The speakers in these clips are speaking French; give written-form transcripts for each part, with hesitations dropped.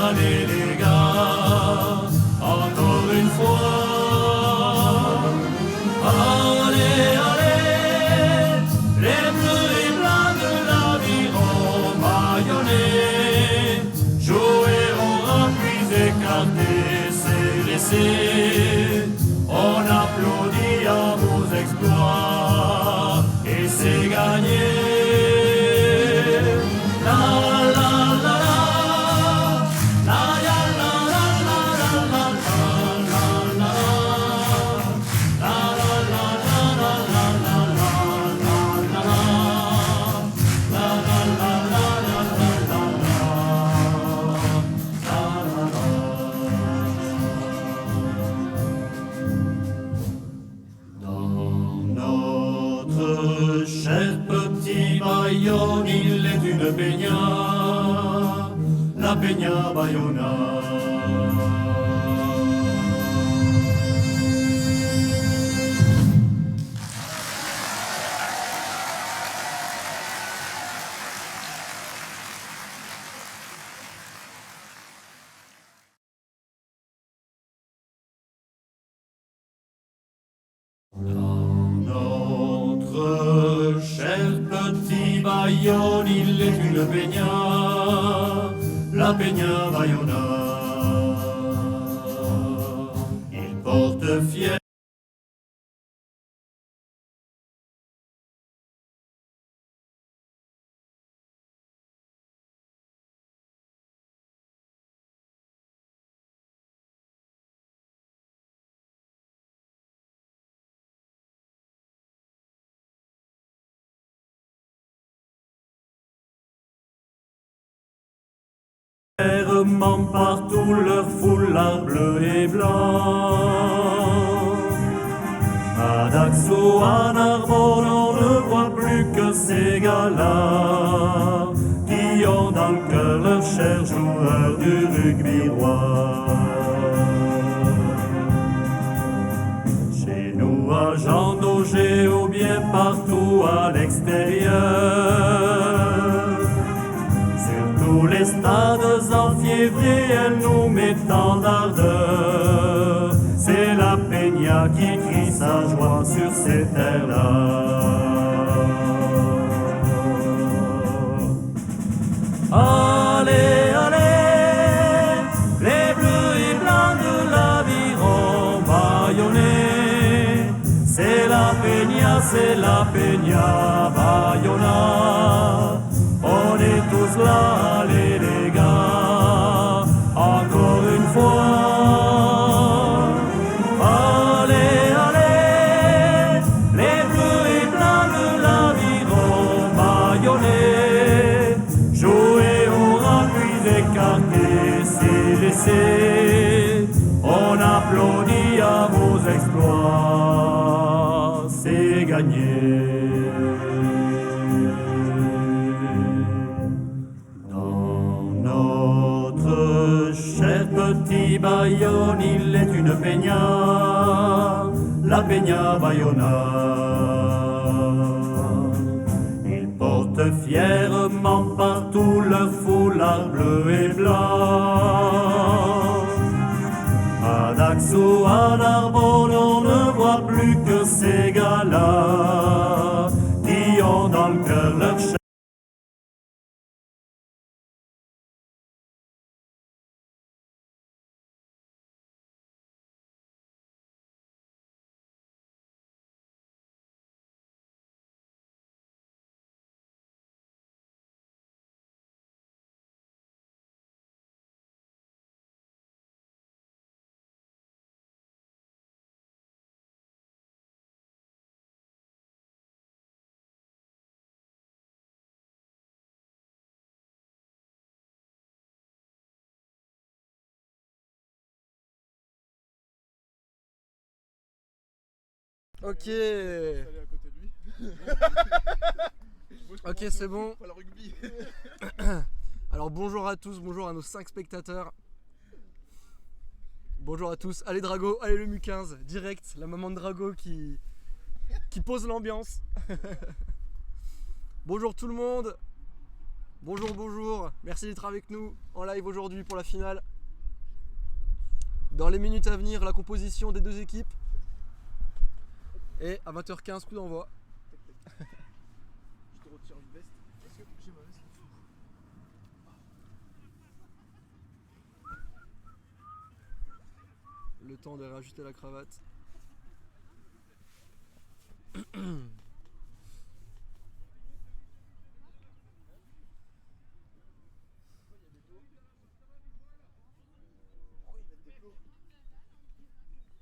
allez les gars, encore une fois. Allez, allez, les bleus et blancs de l'aviron bâillonnés, jouer au rapide écarté, c'est laissé. On applaudit à vos exploits et c'est gagné. Il est une peña, la Peña Bayona. Bayonne, il est une peña, la Peña Bayona. Il porte fier. Partout leur foulard bleu et blanc. À Daxo, à Narbonne, on ne voit plus que ces gars-là qui ont dans le cœur leurs chers joueurs du rugby roi. Chez nous à Jean Daugé ou bien partout à l'extérieur, tous les stades enfiévrés, elle nous met en ardeur. C'est la Peña qui crie sa joie sur ces terres-là. Allez, allez, les bleus et blancs de l'aviron bâillonnés. C'est la Peña Bayona. On est tous là, allez les gars, encore une fois. Allez, allez, les bleus et blancs de l'aviron bâillonnés, jouer au rapide écarté, c'est laissé. On applaudit à vos exploits, c'est gagné. Petit Bayonne, il est une peña, la Peña Bayona. Ils portent fièrement partout leur foulard bleu et blanc. À Daxo, à Narbonne, on ne voit plus que ces gars-là qui ont dans le cœur leur chère. Ok. Aller à côté de lui. Ok, c'est bon. Pas le rugby. Alors bonjour à tous, bonjour à nos 5 spectateurs. Bonjour à tous. Allez Drago, allez le MU15, direct, la maman de Drago qui pose l'ambiance. Bonjour tout le monde. Bonjour, bonjour, merci d'être avec nous en live aujourd'hui pour la finale. Dans les minutes à venir, la composition des deux équipes. Et à 20h15, coup d'envoi. Je te retire une veste. Est-ce que j'ai ma veste? Le temps de réajuster la cravate.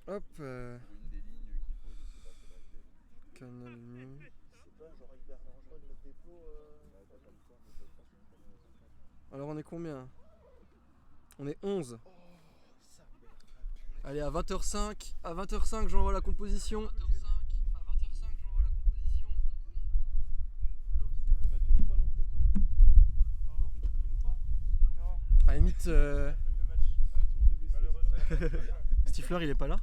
Hop, Une des lignes qu'il faut, je sais pas c'est laquelle. Canal Nu. Je sais pas, genre hyper dangereux de mettre des plots. T'as pas le temps, mais je pense que Alors on est combien? On est 11. Oh, ça merde. Allez, à 20h05, j'envoie la composition. Bah, tu joues pas non plus, toi? Pardon? Tu joues pas? Non. À la limite, Feuille de match. Ah, tout le monde est blessé. Malheureusement. Stifler il est pas là.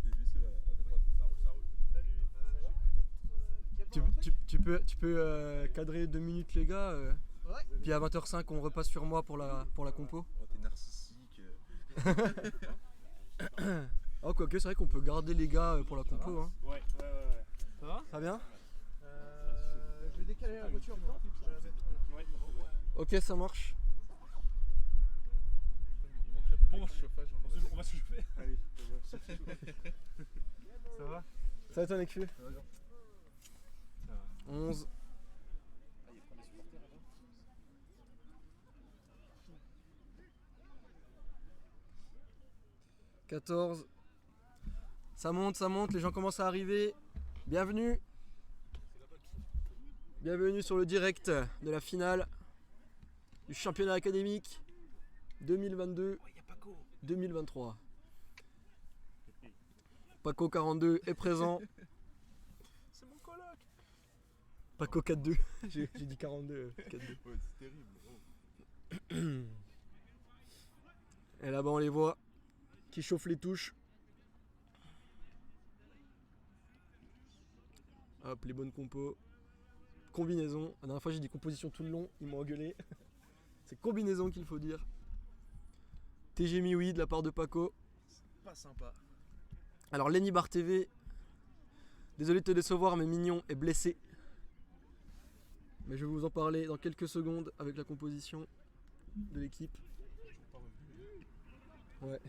Et lui, c'est là, à ta droite. Ça roule. Salut. Ça va? Tu peux cadrer 2 minutes les gars. Ouais. Puis à 20h05 on repasse sur moi pour la compo. Oh, t'es narcissique. Oh quoique c'est vrai qu'on peut garder les gars pour la compo. Hein. Ouais. Ça va? Ça va bien? Je vais décaler la voiture, moi. Je vais la mettre. Ouais. Ok, ça marche. Il manquerait plus Bon, de chauffage. On va se chauffer. Allez, Ça va? Ça va toi Nekfu? Ça va bien. 11. Ah, il y a pas des supporters là-bas. 14. Ça monte, les gens commencent à arriver. Bienvenue. Bienvenue sur le direct de la finale du championnat académique 2022-2023. Paco 42 est présent. C'est mon coloc. Paco 4-2. J'ai dit 42. 4-2. Ouais, c'est terrible. Et là-bas on les voit qui chauffent les touches. Hop, les bonnes compos. Combinaison. La dernière fois j'ai dit composition tout le long, ils m'ont engueulé. C'est combinaison qu'il faut dire. TG Miwi de la part de Paco. Pas sympa. Alors Lenny Bar TV, désolé de te décevoir mais Mignon est blessé. Mais je vais vous en parler dans quelques secondes avec la composition de l'équipe. Ouais.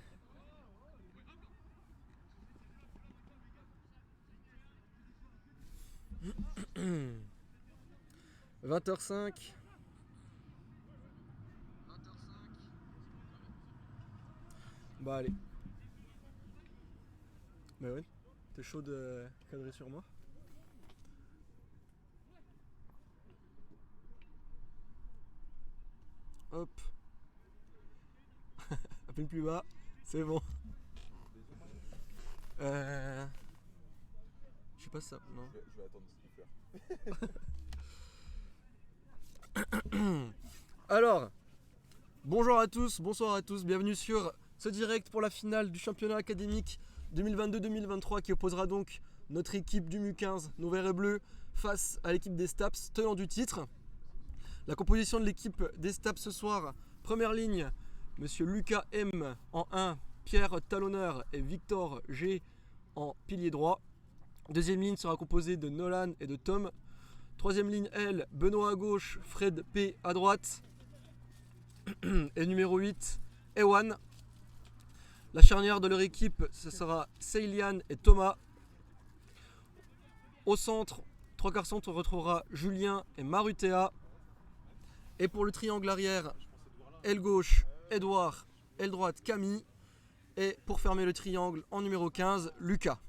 « 20h05 ». Bah allez. Bah ouais, t'es chaud de cadrer sur moi? Hop. Un peu plus bas, c'est bon. Je sais pas ça, non. Je vais attendre ce qu'il fait. Alors, bonjour à tous, bonsoir à tous, bienvenue sur ce direct pour la finale du championnat académique 2022-2023 qui opposera donc notre équipe du MU15, nos verts et bleus, face à l'équipe des Staps, tenant du titre. La composition de l'équipe des Staps ce soir, première ligne, Monsieur Lucas M en 1, Pierre Talonneur et Victor G en pilier droit. Deuxième ligne sera composée de Nolan et de Tom. Troisième ligne L, Benoît à gauche, Fred P à droite. Et numéro 8, Ewan. La charnière de leur équipe, ce sera Seilian et Thomas. Au centre, trois quarts centre, on retrouvera Julien et Marutea. Et pour le triangle arrière, aile gauche, Edouard, aile droite, Camille. Et pour fermer le triangle en numéro 15, Lucas.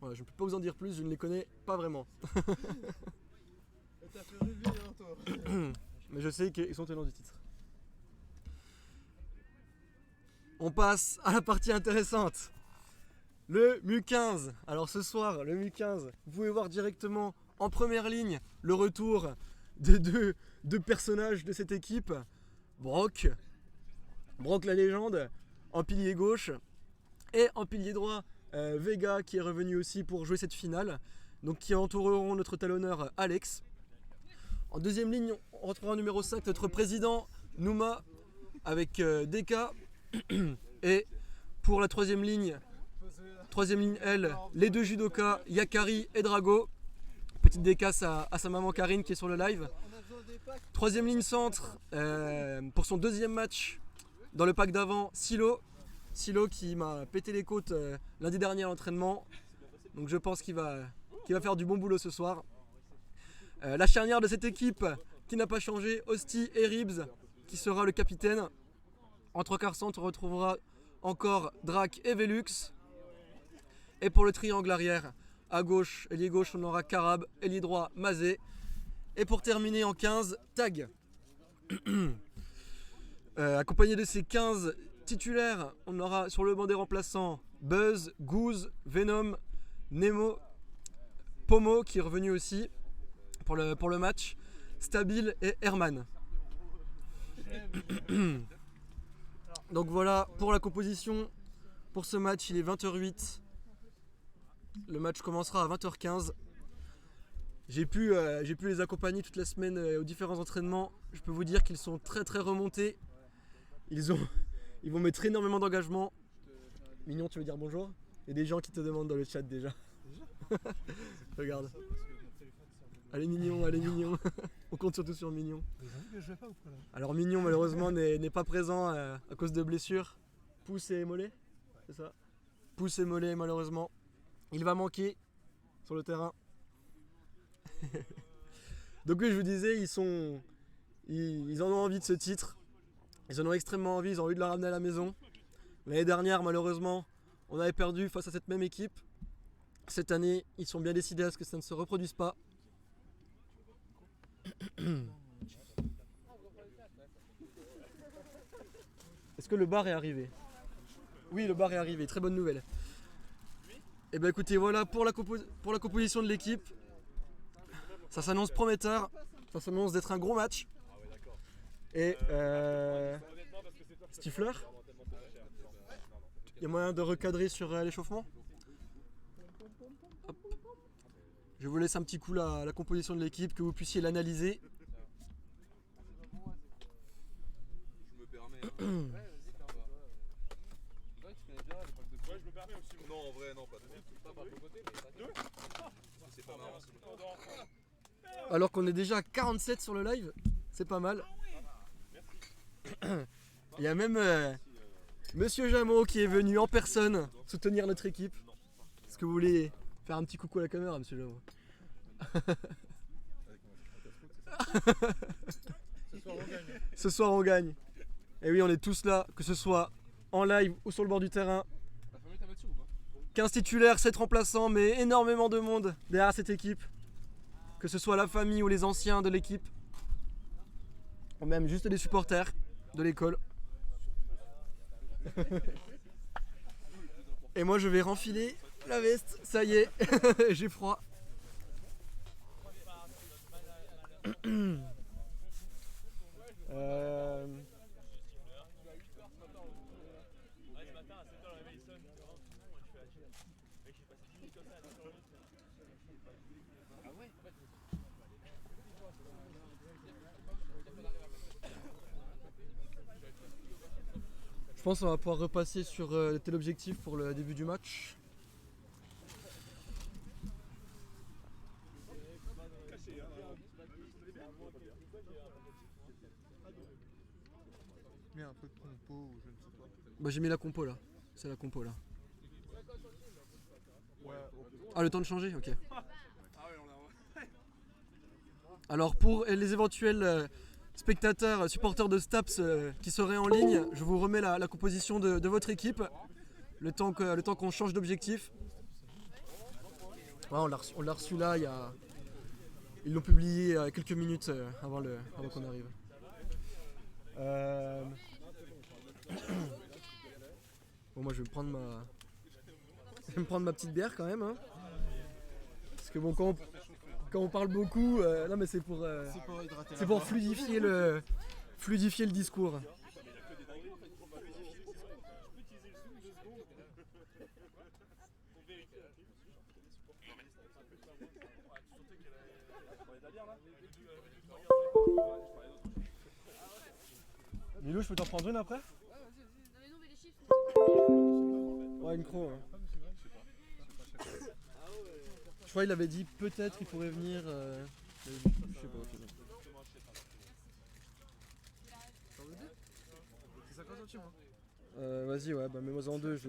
Voilà, je ne peux pas vous en dire plus, je ne les connais pas vraiment. T'as fait rêver, hein, toi. Mais je sais qu'ils sont tenants du titre. On passe à la partie intéressante. Le MU15. Alors ce soir, le MU15, vous pouvez voir directement en première ligne le retour de deux personnages de cette équipe. Brock la légende, en pilier gauche. Et en pilier droit, Vega qui est revenu aussi pour jouer cette finale. Donc qui entoureront notre talonneur Alex. En deuxième ligne, on retrouvera en numéro 5 notre président Nouma avec Deka. Et pour la troisième ligne, elle, les deux judokas Yakari et Drago. Petite dédicace à sa maman Karine qui est sur le live. Troisième ligne centre pour son deuxième match dans le pack d'avant, Silo. Silo qui m'a pété les côtes lundi dernier à l'entraînement. Donc je pense qu'il va faire du bon boulot ce soir. La charnière de cette équipe qui n'a pas changé, Osti et Ribs qui sera le capitaine. En trois quarts centre, on retrouvera encore Drac et Velux. Et pour le triangle arrière, à gauche, ailier gauche, on aura Karab, ailier droit, Mazé. Et pour terminer en 15, Tag. Accompagné de ces 15 titulaires, on aura sur le banc des remplaçants Buzz, Goose, Venom, Nemo, Pomo qui est revenu aussi pour le match, Stabil et Herman. Donc voilà pour la composition pour ce match, il est 20h08. Le match commencera à 20h15. J'ai pu les accompagner toute la semaine aux différents entraînements. Je peux vous dire qu'ils sont très très remontés. Ils vont mettre énormément d'engagement. Mignon, tu veux dire bonjour? Il y a des gens qui te demandent dans le chat déjà. Regarde. Allez Mignon, allez Mignon. On compte surtout sur Mignon. Alors Mignon malheureusement n'est pas présent à cause de blessures. Pouce et mollet, c'est ça? Pouce et mollet malheureusement. Il va manquer sur le terrain. Donc oui, je vous disais, ils en ont envie de ce titre. Ils en ont extrêmement envie, ils ont envie de le ramener à la maison. L'année dernière, malheureusement, on avait perdu face à cette même équipe. Cette année, ils sont bien décidés à ce que ça ne se reproduise pas. Est-ce que le bar est arrivé? Oui, le bar est arrivé, très bonne nouvelle. Et bien écoutez, voilà pour la composition de l'équipe. Ça s'annonce prometteur, ça s'annonce d'être un gros match. Et Stifler, il y a moyen de recadrer sur l'échauffement? Hop. Je vous laisse un petit coup la composition de l'équipe, que vous puissiez l'analyser. Je me permets. Non, en vrai, non, pas de pas par ton côté, mais c'est pas marrant. Alors qu'on est déjà à 47 sur le live, c'est pas mal. Il y a même Monsieur Jameau qui est venu en personne soutenir notre équipe. Est-ce que vous voulez faire un petit coucou à la caméra, Monsieur Jameau? Ce soir on gagne. Et oui, on est tous là, que ce soit en live ou sur le bord du terrain. 15 titulaires, 7 remplaçants, mais énormément de monde derrière cette équipe. Que ce soit la famille ou les anciens de l'équipe. Ou même juste les supporters de l'école. Et moi je vais renfiler la veste, ça y est, j'ai froid. Je pense qu'on va pouvoir repasser sur tel objectif pour le début du match. Mets un peu de compo ou je ne sais pas. Bah, j'ai mis la compo là, c'est la compo là. Ouais, Ah, le temps de changer, ok. Alors pour les éventuels spectateurs, supporters de Staps qui seraient en ligne, je vous remets la composition de votre équipe, le temps qu'on change d'objectif. Ouais, on l'a reçu là, ils l'ont publié quelques minutes avant qu'on arrive. Bon, moi je vais me prendre ma petite bière quand même, hein. Parce que bon, quand on parle beaucoup, non mais c'est pour fluidifier le discours. Milou, je peux t'en prendre une après? Ouais, vas-y. Non, mais non, mais les chiffres. Ouais, une croix. Ouais. Je crois qu'il avait dit peut-être il pourrait venir. Je sais pas. C'est 50 centimes. Vas-y, ouais, bah mets-moi en deux, je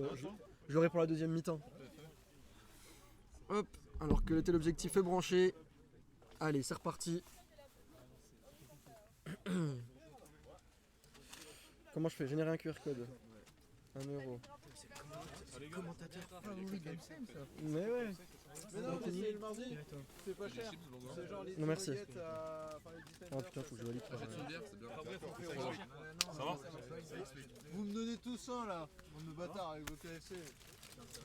l'aurai pour la deuxième mi-temps. Hop, alors que le téléobjectif est branché. Allez, c'est reparti. Comment je fais? Générer un QR code. 1 euro. C'est le commentateur favori d'Amsem, ça. Mais ouais. Mais non, mais c'est le mardi. C'est pas cher. C'est genre les Non, merci. nuggets à... Enfin, les 10 cents. Oh putain, faut que je valide. Ça va? Vous me donnez tout ça là, bande de bâtards avec vos KFC.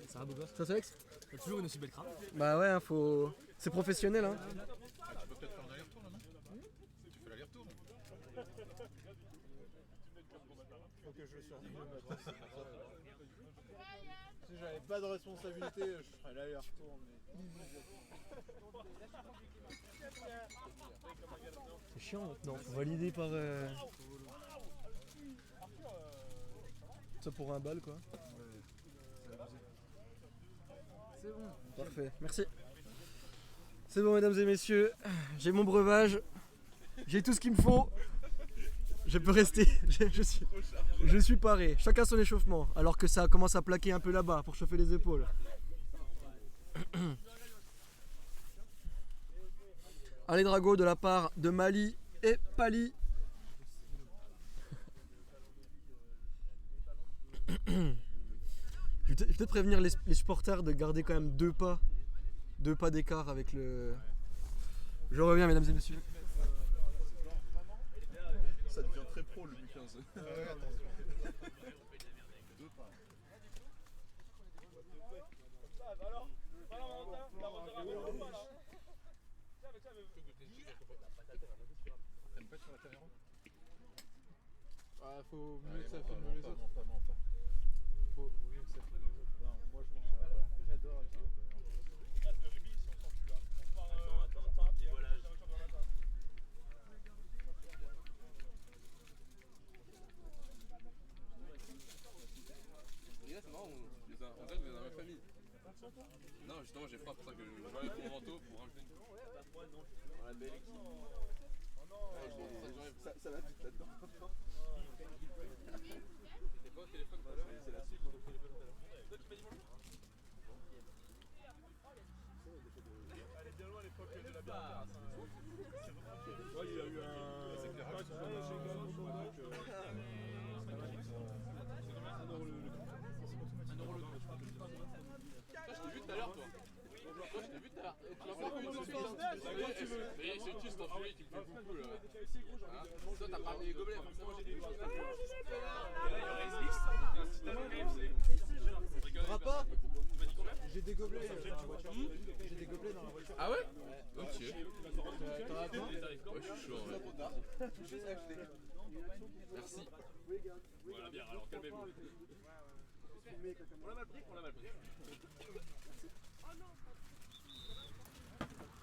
Ça va, beau gosse? Ça c'est Alex? T'as toujours une aussi belle crâne? Bah ouais, faut. C'est professionnel, hein. Tu peux peut-être faire un aller-retour là, non? Tu fais l'aller-retour? Faut que je survive le matin. Si j'avais pas de responsabilité, je ferais l'aller-retour. C'est chiant maintenant, faut valider par. Ça pour un bal quoi. C'est bon. Parfait, merci. C'est bon mesdames et messieurs, j'ai mon breuvage, j'ai tout ce qu'il me faut. Je peux rester, je suis paré. Chacun son échauffement, alors que ça commence à plaquer un peu là-bas pour chauffer les épaules. Allez Drago de la part de Mali et Pali. Je vais peut-être prévenir les supporters de garder quand même 2 pas d'écart avec le... Je reviens mesdames et messieurs. Ça devient très pro le U15. T'aimes pas sur la caméra? Ah, faut mieux que ça filme les autres. Pas. Faut mieux que ça filme les autres. Non, moi je m'en sers pas. J'adore être sur la caméra. Les gars, c'est marrant, on dirait que vous êtes dans la même famille. Non, justement, j'ai pas pour ça que j'enlève mon manteau pour rajouter une. Dans la belle équipe. Ça va tout là-dedans. C'était quoi au téléphone tout à l'heure? C'est la suite, mon téléphone tout à l'heure. Toi, tu fais du monde? Elle est bien loin à l'époque de la bière. Ouais, il y a eu un. C'est clair. Je t'ai vu tout à l'heure, toi. Toi, je t'ai vu tout à l'heure. Tu l'as pas vu tout de suite. Mais c'est utile cet enculé, tu me fais beaucoup là. Toi, t'as pas ramené les gobelets, forcément. Rapa, j'ai des gobelets dans la voiture. J'ai des gobelets dans la voiture. Ah ouais? Ok. T'en as pas? Ouais, je suis chaud. Ouais. Merci. Voilà, bien, alors calmez-vous. On l'a mal pris, on l'a mal pris.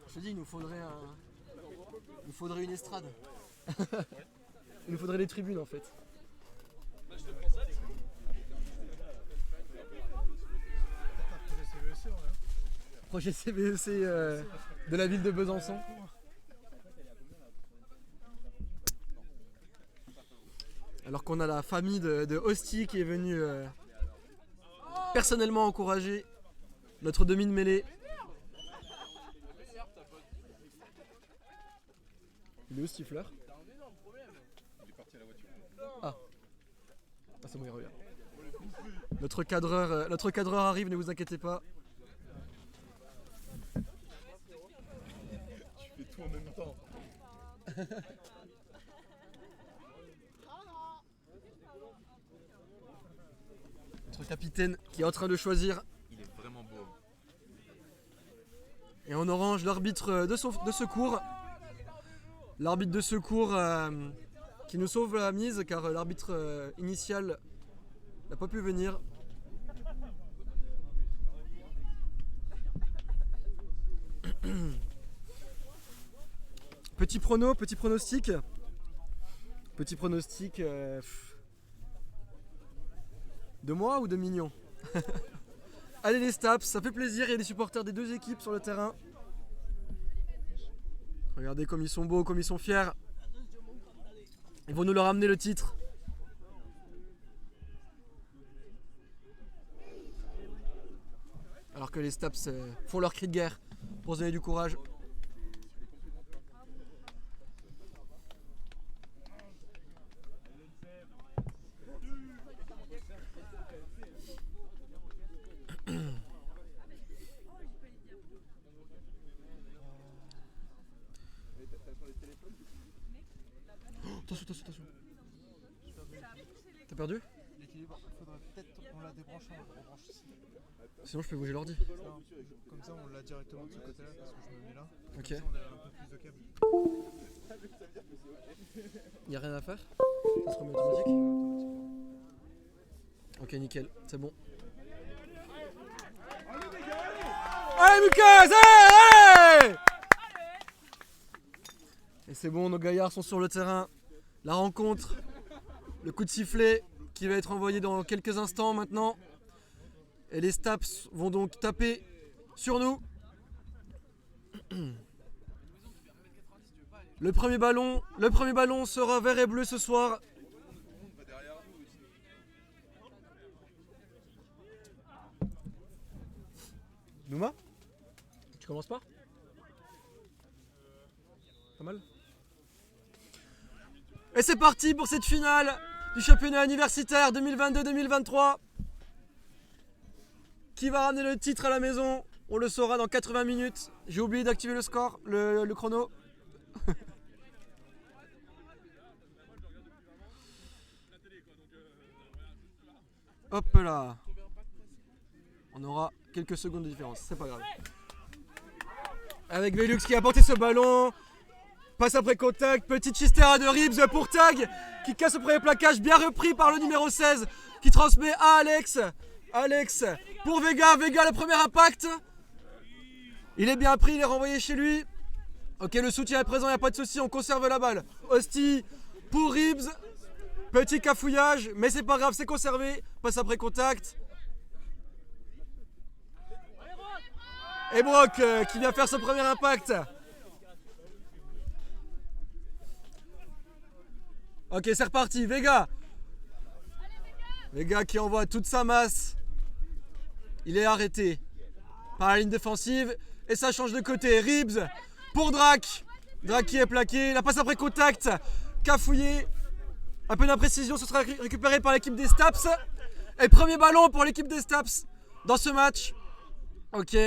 Je te dis, il nous faudrait une estrade. Il nous faudrait des tribunes en fait. Projet CVEC de la ville de Besançon. Alors qu'on a la famille de Hostie qui est venue personnellement encourager notre demi de mêlée. Il est où Stifler? Il est parti à la voiture. Ah c'est bon, il revient. Notre cadreur arrive, ne vous inquiétez pas. Tu fais tout en même temps. Notre capitaine qui est en train de choisir. Il est vraiment beau. Et en orange, l'arbitre de secours. L'arbitre de secours qui nous sauve la mise car l'arbitre initial n'a pas pu venir. Petit pronostic. De moi ou de Mignon? Allez les Staps, ça fait plaisir, il y a des supporters des deux équipes sur le terrain. Regardez comme ils sont beaux, comme ils sont fiers. Ils vont nous leur amener le titre. Alors que les Staps font leur cri de guerre pour se donner du courage. Attention. T'as perdu? L'équilibre, faudrait peut-être qu'on la débranche, on la rebranche ici. Sinon je peux bouger l'ordi. Non, comme ça on l'a directement de ce côté-là parce que je me mets là. Ok. Comme ça, on a un peu plus de câble. Y'a rien à faire? Ça se remet automatique? Ok, nickel, c'est bon. Allez Lucas, allez! Et c'est bon, nos gaillards sont sur le terrain. La rencontre, le coup de sifflet qui va être envoyé dans quelques instants maintenant. Et les Staps vont donc taper sur nous. Le premier ballon sera vert et bleu ce soir. Nouma, tu commences pas? Pas mal. Et c'est parti pour cette finale du championnat universitaire 2022-2023. Qui va ramener le titre à la maison? On le saura dans 80 minutes. J'ai oublié d'activer le score, le chrono. Hop là. On aura quelques secondes de différence, c'est pas grave. Avec Velux qui a porté ce ballon. Passe après contact, petite chistera de Ribs pour Tag qui casse le premier plaquage, bien repris par le numéro 16 qui transmet à Alex. Alex pour Vega, le premier impact. Il est bien pris, il est renvoyé chez lui. Ok, le soutien est présent, il n'y a pas de souci, on conserve la balle. Hostie pour Ribs. Petit cafouillage, mais c'est pas grave, c'est conservé. Passe après contact. Et Brock qui vient faire son premier impact. Ok, c'est reparti, Vega. Vega qui envoie toute sa masse. Il est arrêté par la ligne défensive. Et ça change de côté. Ribs pour Drac. Drac qui est plaqué. La passe après contact. Cafouillé. Un peu d'imprécision, ce sera récupéré par l'équipe des Staps. Et premier ballon pour l'équipe des Staps dans ce match. Ok,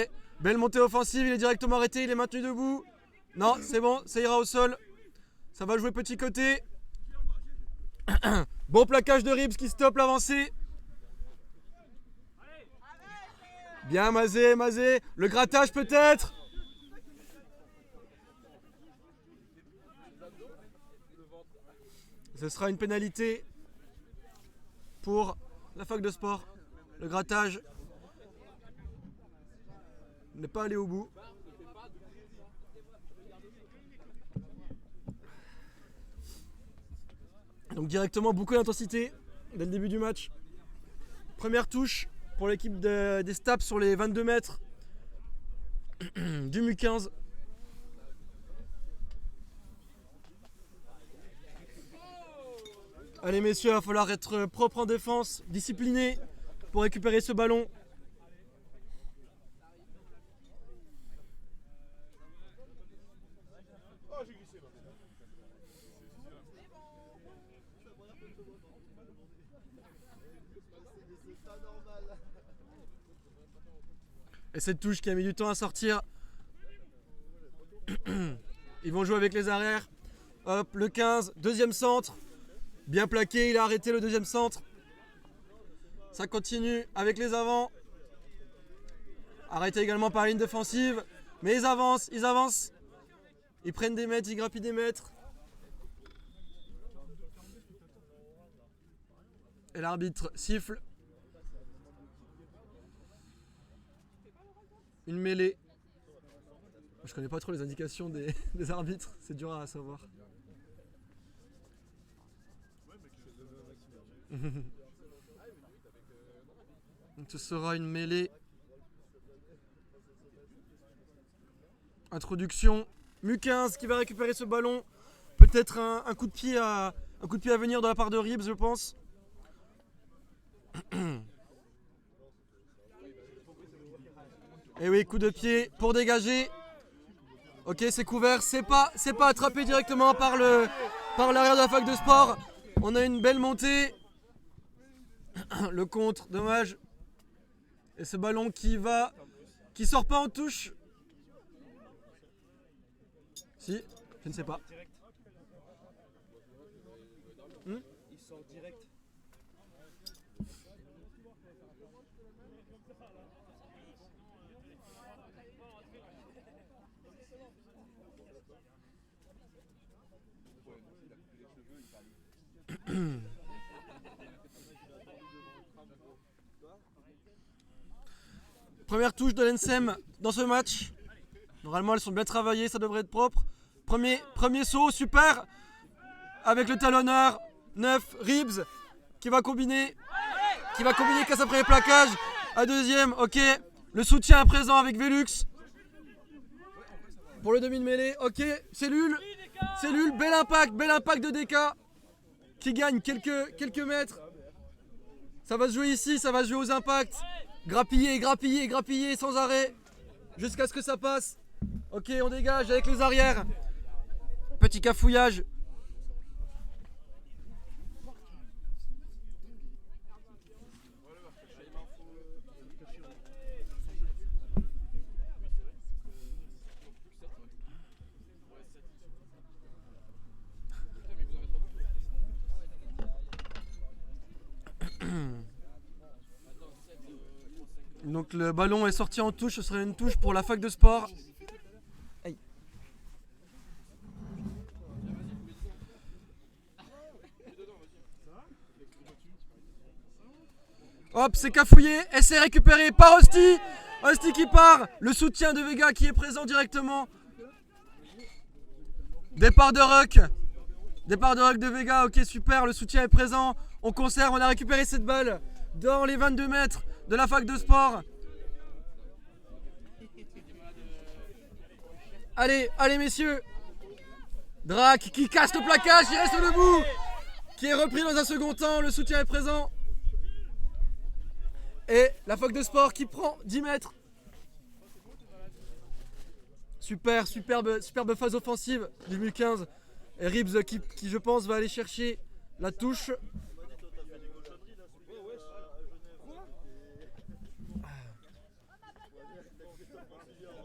belle montée offensive. Il est directement arrêté. Il est maintenu debout. Non, c'est bon, ça ira au sol. Ça va jouer petit côté. Bon plaquage de Ribs qui stoppe l'avancée. Bien Mazé. Le grattage peut-être. Ce sera une pénalité pour la fac de sport. Le grattage n'est pas allé au bout. Donc directement beaucoup d'intensité dès le début du match. Première touche pour l'équipe des Staps sur les 22 mètres du MU15. Allez messieurs, il va falloir être propre en défense, discipliné pour récupérer ce ballon. Et cette touche qui a mis du temps à sortir. Ils vont jouer avec les arrières. Hop, le 15, deuxième centre. Bien plaqué, il a arrêté le deuxième centre. Ça continue avec les avants. Arrêté également par la ligne défensive. Mais ils avancent. Ils prennent des mètres, ils grappillent des mètres. Et l'arbitre siffle. Une mêlée. Je connais pas trop les indications des, des arbitres, c'est dur à savoir. Donc ce sera une mêlée. Introduction. Mu15 qui va récupérer ce ballon. Peut-être un coup de pied à venir de la part de Ribs, je pense. Et oui, coup de pied pour dégager. Ok, c'est couvert, c'est pas attrapé directement par l'arrière de la fac de sport. On a une belle montée. Le contre, dommage. Et ce ballon qui sort pas en touche. Si, je ne sais pas. Il sort direct. Première touche de l'ENSEM dans ce match. Normalement, elles sont bien travaillées, ça devrait être propre. Premier saut, super. Avec le talonneur 9, Ribs, qui va combiner casse après les plaquages. À deuxième, ok. Le soutien à présent avec Velux. Pour le demi de mêlée, ok. Cellule, bel impact de DK. Qui gagne quelques mètres. Ça va se jouer ici, ça va se jouer aux impacts. Grappiller sans arrêt. Jusqu'à ce que ça passe. Ok, on dégage avec les arrières. Petit cafouillage. Donc le ballon est sorti en touche, ce serait une touche pour la fac de sport. Aïe. Hop, c'est cafouillé et c'est récupéré par Osti. Osti qui part, le soutien de Vega qui est présent directement. Départ de Ruck de Vega, ok super, le soutien est présent. On conserve, on a récupéré cette balle dans les 22 mètres de la fac de sport. Allez messieurs. Drac qui casse le plaquage, il reste debout. Qui est repris dans un second temps, le soutien est présent. Et la fac de sport qui prend 10 mètres. Superbe phase offensive du Mu15. Et Ribs qui je pense va aller chercher la touche.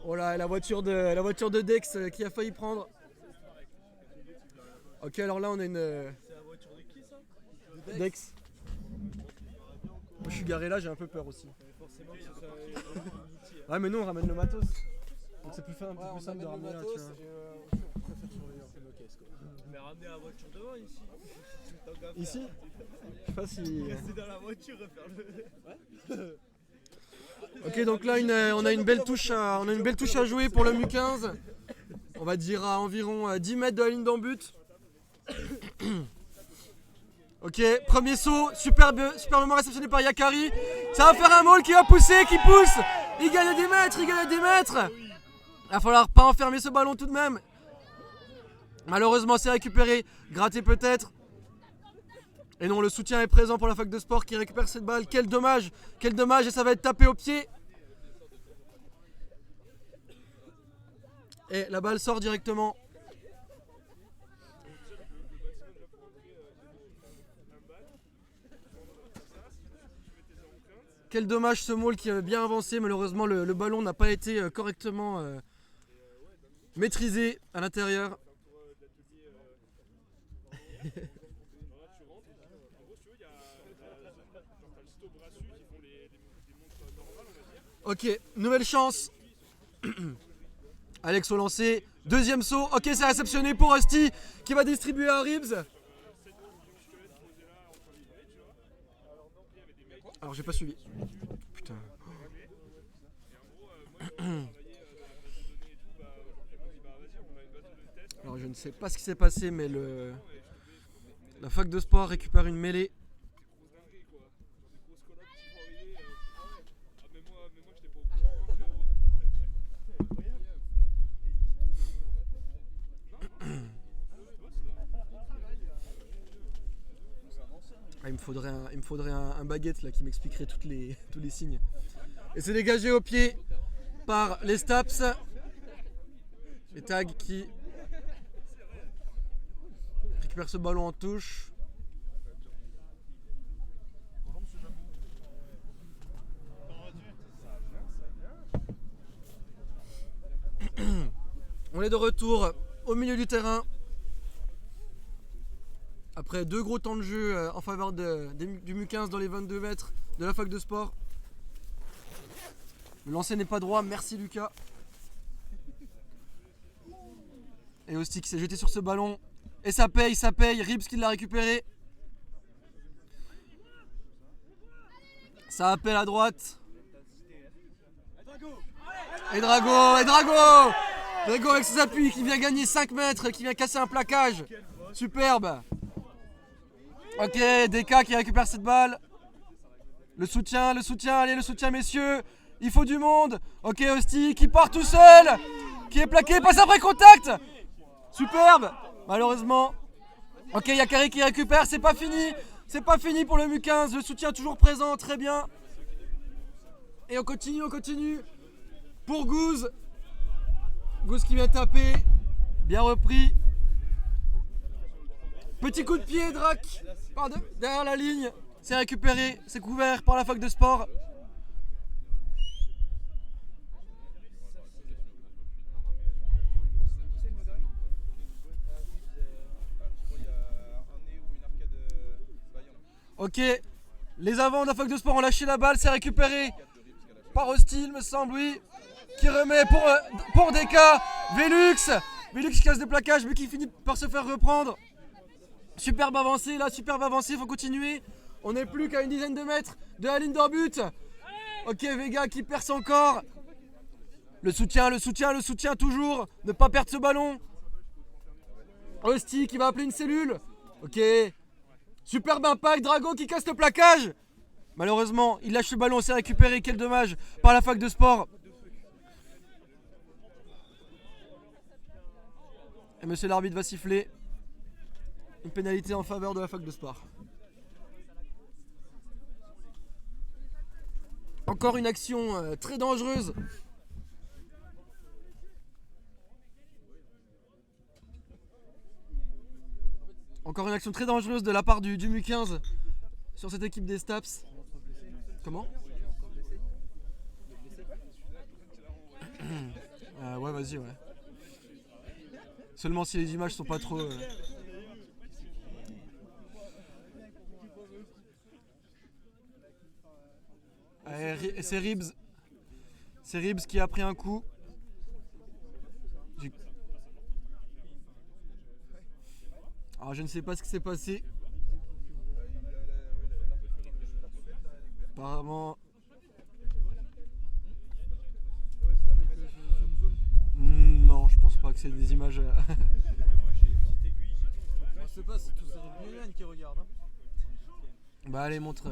Oh là, la voiture de Dex qui a failli prendre. Ok, alors là on a une. C'est la voiture de qui ça? Dex. Moi je suis garé là, j'ai un peu peur aussi. Forcément que ce soit Ouais, mais nous on ramène le matos. Donc c'est plus simple, on de amène le ramener là, tu matos vois. et on préfère surveiller un peu nos caisses quoi. Mais ramener la voiture devant ici. Tant qu'à faire. Ici Je sais pas si. Rester dans la voiture et faire le. Ok, donc là on a une belle touche à jouer pour le Mu15. On va dire à environ 10 mètres de la ligne d'en but. Ok, premier saut, superbement réceptionné par Yakari. Ça va faire un maul qui va pousser, qui pousse. Il gagne des mètres. Il va falloir pas enfermer ce ballon tout de même. Malheureusement c'est récupéré, gratté peut-être. Et non, le soutien est présent pour la fac de sport qui récupère cette balle. Quel dommage, et ça va être tapé au pied. Et la balle sort directement. Quel dommage ce maul qui avait bien avancé. Malheureusement, le ballon n'a pas été correctement maîtrisé à l'intérieur. Ok, nouvelle chance. Alex au lancer. Deuxième saut. Ok, c'est réceptionné pour Rusty qui va distribuer à Ribs. Alors j'ai pas suivi. Putain. ne sais pas ce qui s'est passé, mais la fac de sport récupère une mêlée. Ah, il me faudrait un baguette là qui m'expliquerait tous les signes. Et c'est dégagé au pied par les Staps. Et Tag qui récupère ce ballon en touche. On est de retour au milieu du terrain. Après 2 gros temps de jeu en faveur du MU15 dans les 22 mètres de la fac de sport. Le lancer n'est pas droit, merci Lucas. Et Osti qui s'est jeté sur ce ballon. Et ça paye. Ribs qui l'a récupéré. Ça appelle à droite. Et Drago Drago avec ses appuis qui vient gagner 5 mètres, qui vient casser un plaquage. Superbe. Ok, DK qui récupère cette balle. Le soutien, allez le soutien messieurs. Il faut du monde. Ok, Osti qui part tout seul. Qui est plaqué, passe après contact. Superbe. Malheureusement. Ok, il y a Carré qui récupère, c'est pas fini. C'est pas fini pour le MU15, le soutien toujours présent, très bien. Et on continue. Pour Gouze. Gouze qui vient taper. Bien repris. Petit coup de pied, Drac. Derrière la ligne. C'est récupéré, c'est couvert par la fac de sport. Ok, les avants de la fac de sport ont lâché la balle, c'est récupéré par Hostile, me semble, oui. Qui remet pour DK. Velux qui casse des plaquages, mais qui finit par se faire reprendre. Superbe avancée, il faut continuer. On n'est plus qu'à une dizaine de mètres de la ligne d'en-but. Ok, Vega qui perce encore. Le soutien toujours. Ne pas perdre ce ballon. Hosti qui va appeler une cellule. Ok. Superbe impact, Drago qui casse le plaquage. Malheureusement, il lâche le ballon, c'est récupéré, quel dommage, par la fac de sport. Et monsieur l'arbitre va siffler une pénalité en faveur de la fac de sport. Encore une action très dangereuse. Encore une action très dangereuse de la part du MU15 sur cette équipe des Staps. Comment ? Ouais, vas-y, ouais. Seulement si les images sont pas trop... Et c'est Ribs. C'est Ribs qui a pris un coup. Alors je ne sais pas ce qui s'est passé. Apparemment... Non, je pense pas que c'est des images... Je sais pas, c'est tous les Milan qui regardent. Hein. Bah allez, montre...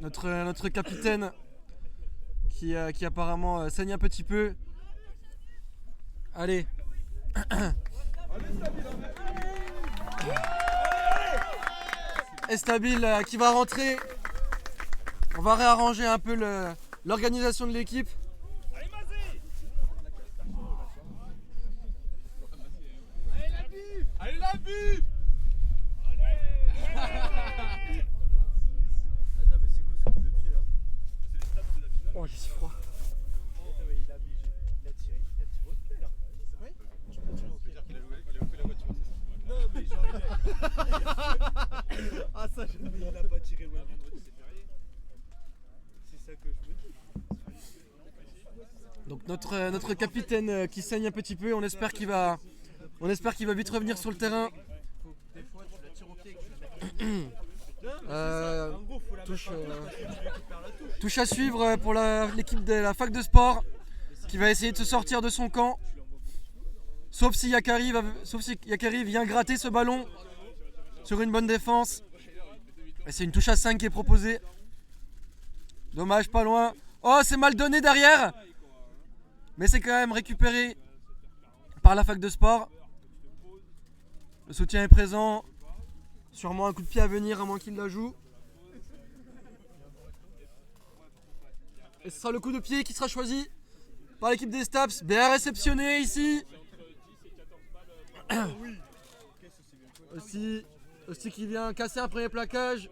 Notre capitaine qui apparemment saigne un petit peu. Allez. Estabil qui va rentrer. On va réarranger un peu l'organisation de l'équipe. Allez, la vue. Oh, j'ai si froid. Il a tiré au pied là. Oui. Tu peux tirer au pied. Il a loupé la voiture, c'est ça? Non, mais genre Ah, ça, mais il a pas tiré au pied. C'est ça que je me dis. Donc notre capitaine qui saigne un petit peu, on espère qu'il va vite revenir sur le terrain. Des fois, tu la tires au pied et que tu la mets. En gros, faut la Touche. mettre par terre, tu récupères la touche. Touche à suivre pour l'équipe de la fac de sport qui va essayer de se sortir de son camp. Sauf si Yakari vient gratter ce ballon sur une bonne défense. Et c'est une touche à 5 qui est proposée. Dommage, pas loin. Oh, c'est mal donné derrière. Mais c'est quand même récupéré par la fac de sport. Le soutien est présent. Sûrement un coup de pied à venir à moins qu'il la joue. Et ce sera le coup de pied qui sera choisi par l'équipe des Staps. Bien réceptionné ici. Aussi qui vient casser un premier plaquage.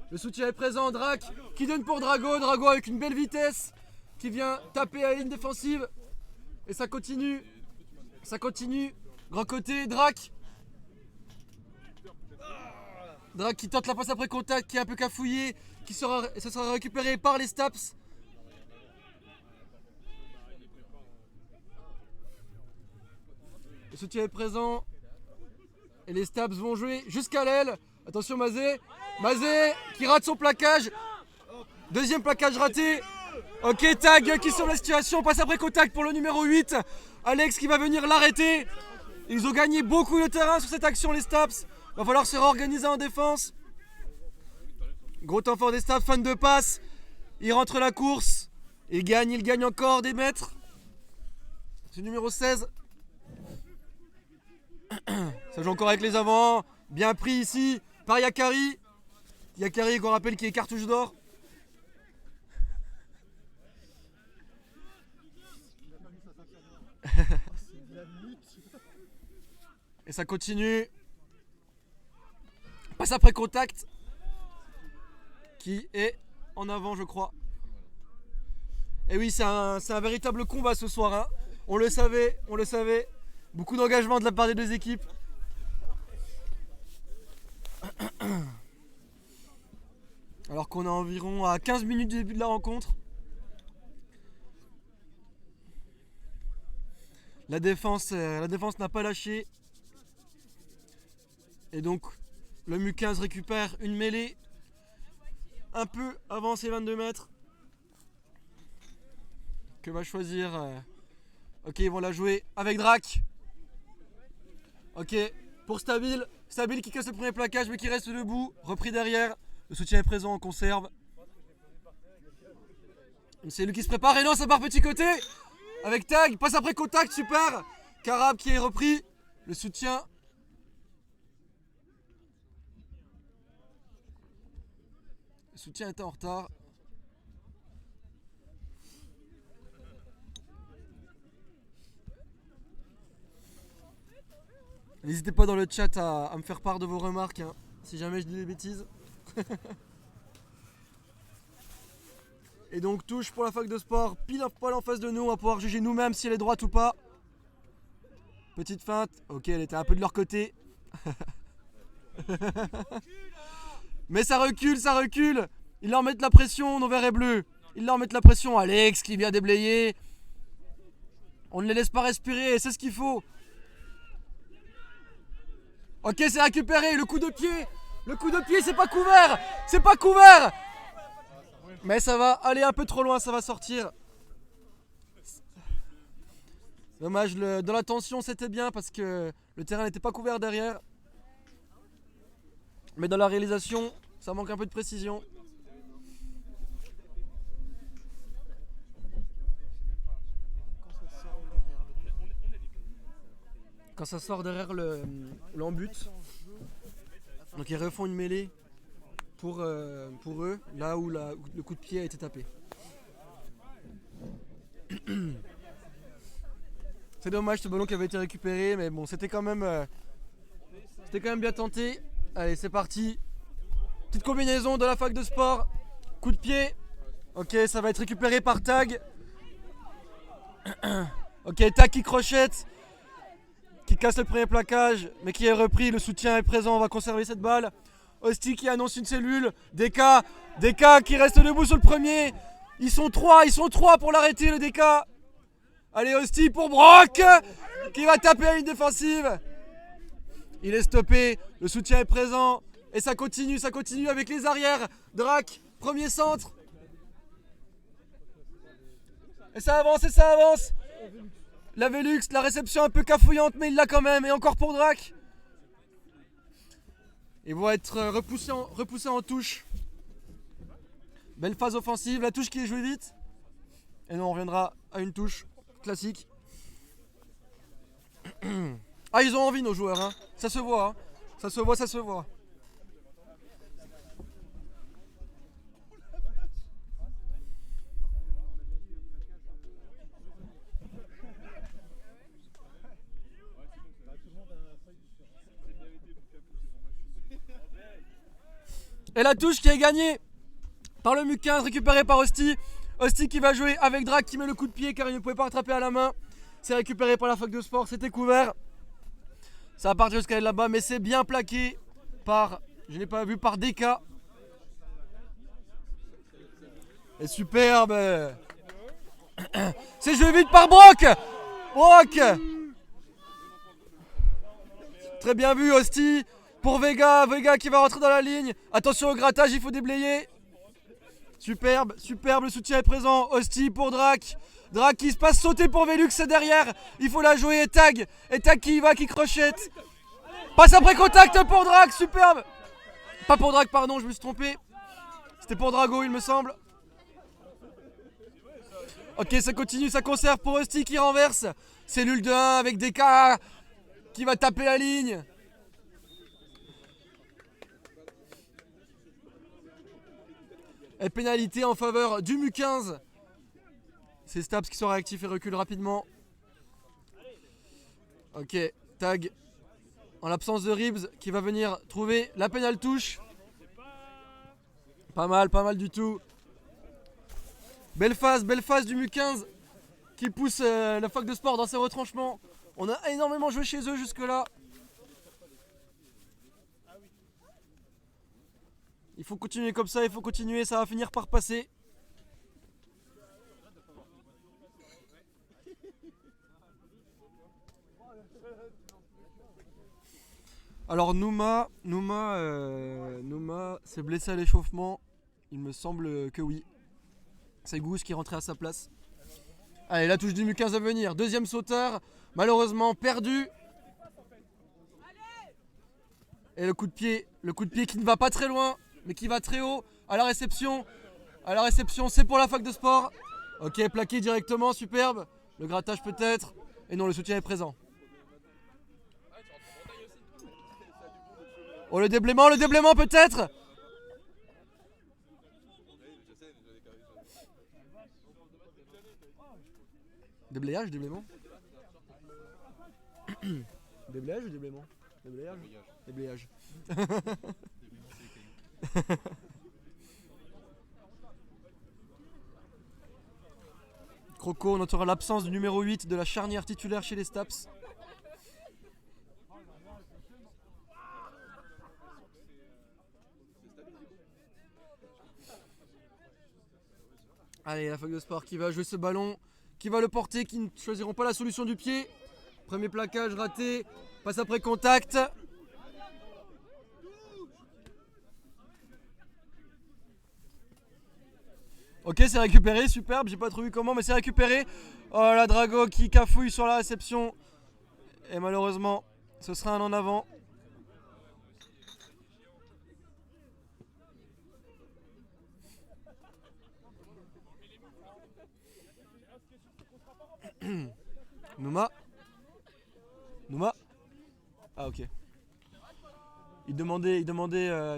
Le soutien est présent. Drac qui donne pour Drago. Drago avec une belle vitesse qui vient taper à la ligne défensive. Et ça continue. Ça continue. Grand côté. Drac. Drac qui tente la passe après contact, qui est un peu cafouillé, ce sera récupéré par les Staps. Le soutien est présent. Et les Staps vont jouer jusqu'à l'aile. Attention Mazé. Mazé qui rate son plaquage. Deuxième plaquage raté. Ok, Tag qui sauve la situation. Passe après contact pour le numéro 8. Alex qui va venir l'arrêter. Ils ont gagné beaucoup de terrain sur cette action les Staps. Va falloir se réorganiser en défense. Gros temps fort des Staps, fan de passe. Il rentre la course. Il gagne encore des mètres. C'est le numéro 16. Ça joue encore avec les avants. Bien pris ici par Yakari. Yakari qu'on rappelle qui est cartouche d'or. Et ça continue. Passe après contact. Qui est en avant je crois. Et oui c'est un véritable combat ce soir hein. On le savait. Beaucoup d'engagement de la part des deux équipes. Alors qu'on est environ à 15 minutes du début de la rencontre. La défense n'a pas lâché. Et donc le MU15 récupère une mêlée un peu avant ses 22 mètres. Que va choisir Ok, ils vont la jouer avec Drac. Ok, pour Stabil. Stabil qui casse le premier plaquage mais qui reste debout. Repris derrière. Le soutien est présent, on conserve. C'est lui qui se prépare et non, ça part petit côté. Avec Tag, passe après contact, super. Karab qui est repris. Le soutien. Le soutien était en retard. N'hésitez pas dans le chat à me faire part de vos remarques, hein, si jamais je dis des bêtises. Et donc touche pour la fac de sport, pile un poil en face de nous, on va pouvoir juger nous-mêmes si elle est droite ou pas. Petite feinte, ok elle était un peu de leur côté. Mais ça recule. Ils leur mettent la pression, nos verts et bleus. Ils leur mettent la pression, Alex qui vient déblayer. On ne les laisse pas respirer, c'est ce qu'il faut. Ok c'est récupéré, le coup de pied, c'est pas couvert. Mais ça va aller un peu trop loin, ça va sortir. Dommage, dans la tension c'était bien parce que le terrain n'était pas couvert derrière. Mais dans la réalisation, ça manque un peu de précision. Quand ça sort derrière l'embut, donc ils refont une mêlée pour eux, là où le coup de pied a été tapé. C'est dommage ce ballon qui avait été récupéré, mais bon, c'était quand même bien tenté. Allez, c'est parti. Petite combinaison de la fac de sport. Coup de pied. Ok, ça va être récupéré par Tag. Ok, Tag qui crochette. Qui casse le premier plaquage, mais qui est repris. Le soutien est présent, on va conserver cette balle. Osti qui annonce une cellule. DK qui reste debout sur le premier. Ils sont trois pour l'arrêter, le DK. Allez, Osti pour Brock qui va taper à une défensive. Il est stoppé, le soutien est présent. Et ça continue avec les arrières. Drac Premier centre. Et ça avance, et ça avance. La Velux, la réception un peu cafouillante, mais il l'a quand même. Et encore pour Drac. Ils vont être repoussés en touche. Belle phase offensive, la touche qui est jouée vite. Et nous on reviendra à une touche classique. Ah, ils ont envie nos joueurs, hein. Ça se voit, hein. Ça se voit, ça se voit. Et la touche qui est gagnée par le MUC15, récupérée par Hosty. Hosty qui va jouer avec Drac qui met le coup de pied car il ne pouvait pas rattraper à la main. C'est récupéré par la fac de sport, c'était couvert. Ça va partir jusqu'à là-bas, mais c'est bien plaqué par, je n'ai pas vu, par DK. Et superbe. C'est joué vite par Brock. Brock. Très bien vu Hosty. Pour Vega, Vega qui va rentrer dans la ligne. Attention au grattage, il faut déblayer. Superbe, superbe, le soutien est présent. Hosty pour Drac. Drac qui se passe sauter pour Velux, c'est derrière. Il faut la jouer et tag. Et tag qui y va, qui crochette. Passe après contact pour Drac, superbe. Pas pour Drac, pardon, je me suis trompé. C'était pour Drago, il me semble. Ok, ça continue, ça conserve pour Hosty qui renverse. Cellule de 1 avec DK qui va taper la ligne. Et pénalité en faveur du MUC15. C'est Staps qui sont réactifs et recule rapidement. Ok, tag. En l'absence de Ribs qui va venir trouver la pénale touche. Pas mal du tout. Belle phase du MUC15 qui pousse la fac de sport dans ses retranchements. On a énormément joué chez eux jusque là. Il faut continuer comme ça, il faut continuer, ça va finir par passer. Alors Nouma s'est blessé à l'échauffement. Il me semble que oui. C'est Goose qui est rentré à sa place. Allez, la touche du MUC15 à venir. Deuxième sauteur, malheureusement perdu. Et le coup de pied qui ne va pas très loin, mais qui va très haut à la réception. À la réception, c'est pour la fac de sport. Ok, plaqué directement, superbe. Le grattage peut-être. Et non, le soutien est présent. Oh, le déblaiement peut-être. Déblayage, déblayement. Déblayage ou déblayement? Déblayage. Croco, on notera l'absence du numéro 8 de la charnière titulaire chez les Staps. Allez, la fac de sport qui va jouer ce ballon, qui va le porter, qui ne choisiront pas la solution du pied. Premier plaquage raté, passe après contact. Ok, c'est récupéré, superbe, j'ai pas trop vu comment, mais c'est récupéré. Oh la Drago qui cafouille sur la réception. Et malheureusement, ce sera un en avant. Nouma. Ah ok. Il demandait,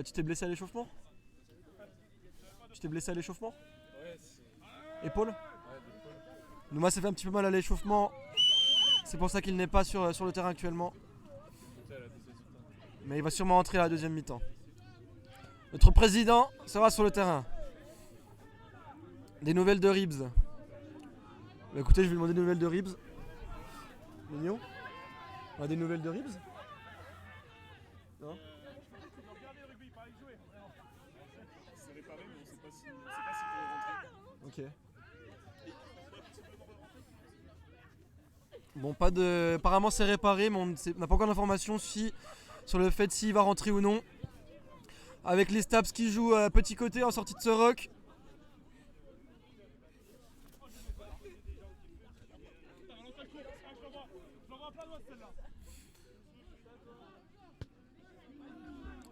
tu t'es blessé à l'échauffement? Épaule? Nouma s'est fait un petit peu mal à l'échauffement. C'est pour ça qu'il n'est pas sur le terrain actuellement. Mais il va sûrement entrer à la deuxième mi-temps. Notre président sera sur le terrain. Des nouvelles de Ribs. Bah écoutez, je vais demander des nouvelles de Ribs. Mignon? On a des nouvelles de Ribs? Non? Ok. Bon, pas de. Apparemment, c'est réparé, mais on n'a pas encore d'informations sur le fait s'il va rentrer ou non. avec les Staps qui jouent petit côté en sortie de ce rock.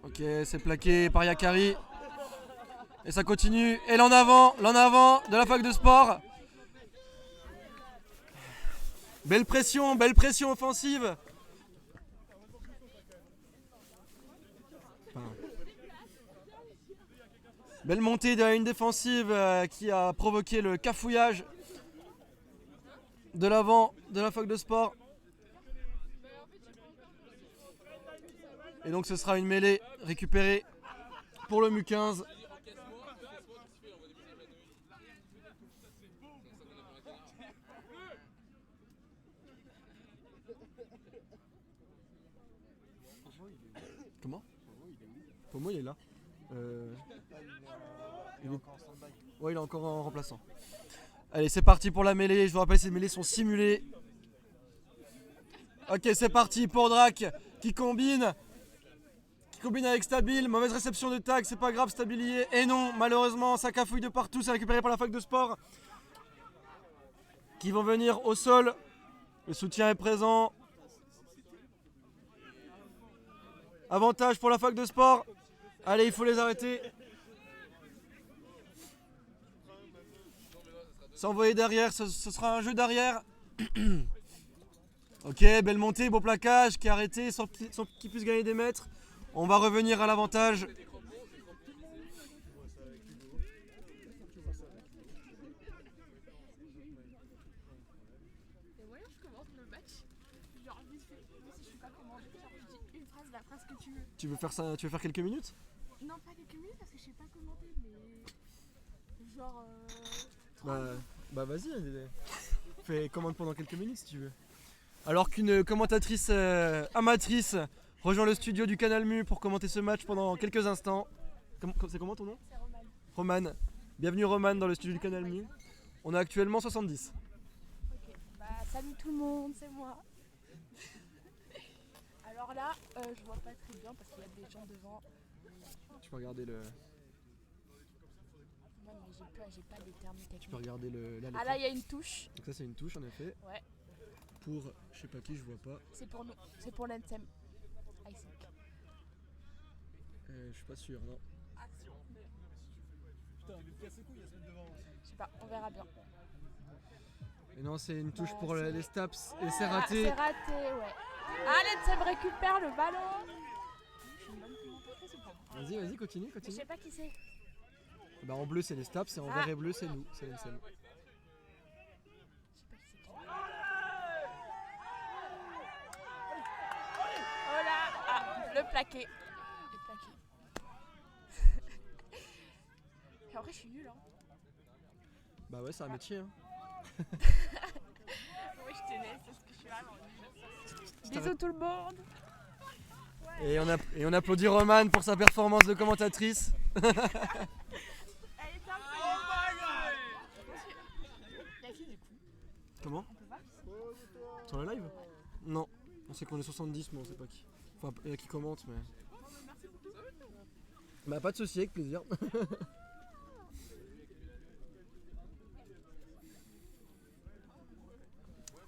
Ok, c'est plaqué par Yakari. Et ça continue. Et l'en avant de la fac de sport. Belle pression offensive. Belle montée de la ligne défensive qui a provoqué le cafouillage de l'avant de la fac de sport. Et donc ce sera une mêlée récupérée pour le MU15. Comment ? Pomo il est là. Ouais, il est encore en remplaçant. Allez, c'est parti pour la mêlée. Je vous rappelle, ces mêlées sont simulées. Ok, c'est parti pour Drac qui combine avec Stabil. Mauvaise réception de tag, c'est pas grave, Stabilier. Et non, malheureusement, ça cafouille de partout. C'est récupéré par la fac de sport qui vont venir au sol. Le soutien est présent. Avantage pour la fac de sport. Allez, il faut les arrêter. S'envoyer derrière, ce sera un jeu d'arrière. Ok, belle montée, beau plaquage qui est arrêté sans qu'il puisse gagner des mètres. On va revenir à l'avantage. Et voilà, je commente le match. Genre, vite fait, même si je suis pas commandée, genre, je dis une phrase, la phrase que tu veux. Tu veux faire ça, tu veux faire quelques minutes? Non, pas quelques minutes parce que je sais pas commenter, mais. Genre. Bah vas-y, fais commande pendant quelques minutes si tu veux. Alors qu'une commentatrice amatrice rejoint le studio du Canal Mu pour commenter ce match pendant quelques instants. C'est comment ton nom? C'est Roman. Roman. Bienvenue Roman dans le studio du Canal Mu. On a actuellement 70. Ok, bah salut tout le monde, c'est moi. Alors là, je vois pas très bien parce qu'il y a des gens devant. Tu peux regarder le. Non, mais j'ai pas des termes techniques. Tu peux regarder le. Là, Ah là, il y a une touche. donc ça c'est une touche en effet. Ouais. Pour je sais pas qui, je vois pas. C'est pour nous, c'est pour l'NSM. I think. Je suis pas sûr, non. Je sais pas, on verra bien. Et non, c'est une touche Bah, pour c'est- les Staps et c'est Ah, raté. c'est raté, ouais. Ah, l'NSM récupère le ballon. Je suis une bonne commentatrice ou pas? Vas-y, continue, Mais je continue. sais pas qui c'est. Bah en bleu c'est les Staps et en vert et bleu c'est nous, c'est l'NSM. Je sais pas qui c'est qui. Oh là, ah, le plaqué. Le plaqué. Et en vrai, je suis nulle, hein. Bah ouais, c'est un métier hein. Oui, je tenais, c'est ce que je suis vraiment nulle. Bisous tout le monde. Et on applaudit Roman pour sa performance de commentatrice. Elle est top. Il y a qui du coup? Comment? On peut voir? Sur le live? Non. On sait qu'on est 70 mais on sait pas qui. Enfin, il y a qui commente mais. Bah pas de souci, avec plaisir.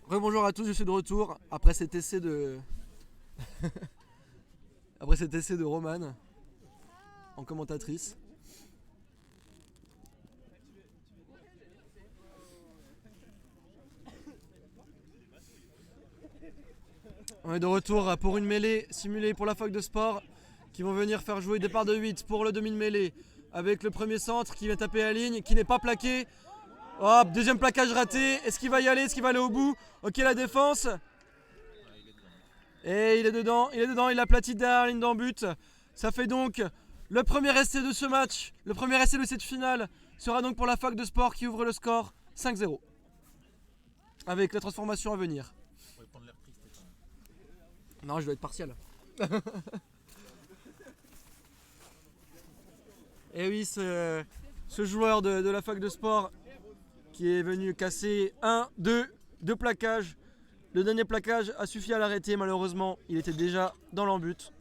Rebonjour à tous, je suis de retour après cet essai de. Après cet essai de Romane en commentatrice. On est de retour pour une mêlée simulée pour la fac de sport qui vont venir faire jouer départ de 8 pour le demi de mêlée avec le premier centre qui vient taper la ligne, qui n'est pas plaqué. Hop, deuxième plaquage raté. Est-ce qu'il va y aller? Est-ce qu'il va aller au bout? Ok, la défense. Et il est dedans, il aplatit derrière la ligne d'en but. Ça fait donc le premier essai de ce match. Le premier essai de cette finale sera donc pour la fac de sport qui ouvre le score 5-0. Avec la transformation à venir. Non, je dois être partiel. Et oui, ce joueur de la fac de sport qui est venu casser deux plaquages. Le dernier plaquage a suffi à l'arrêter, malheureusement, il était déjà dans l'embut.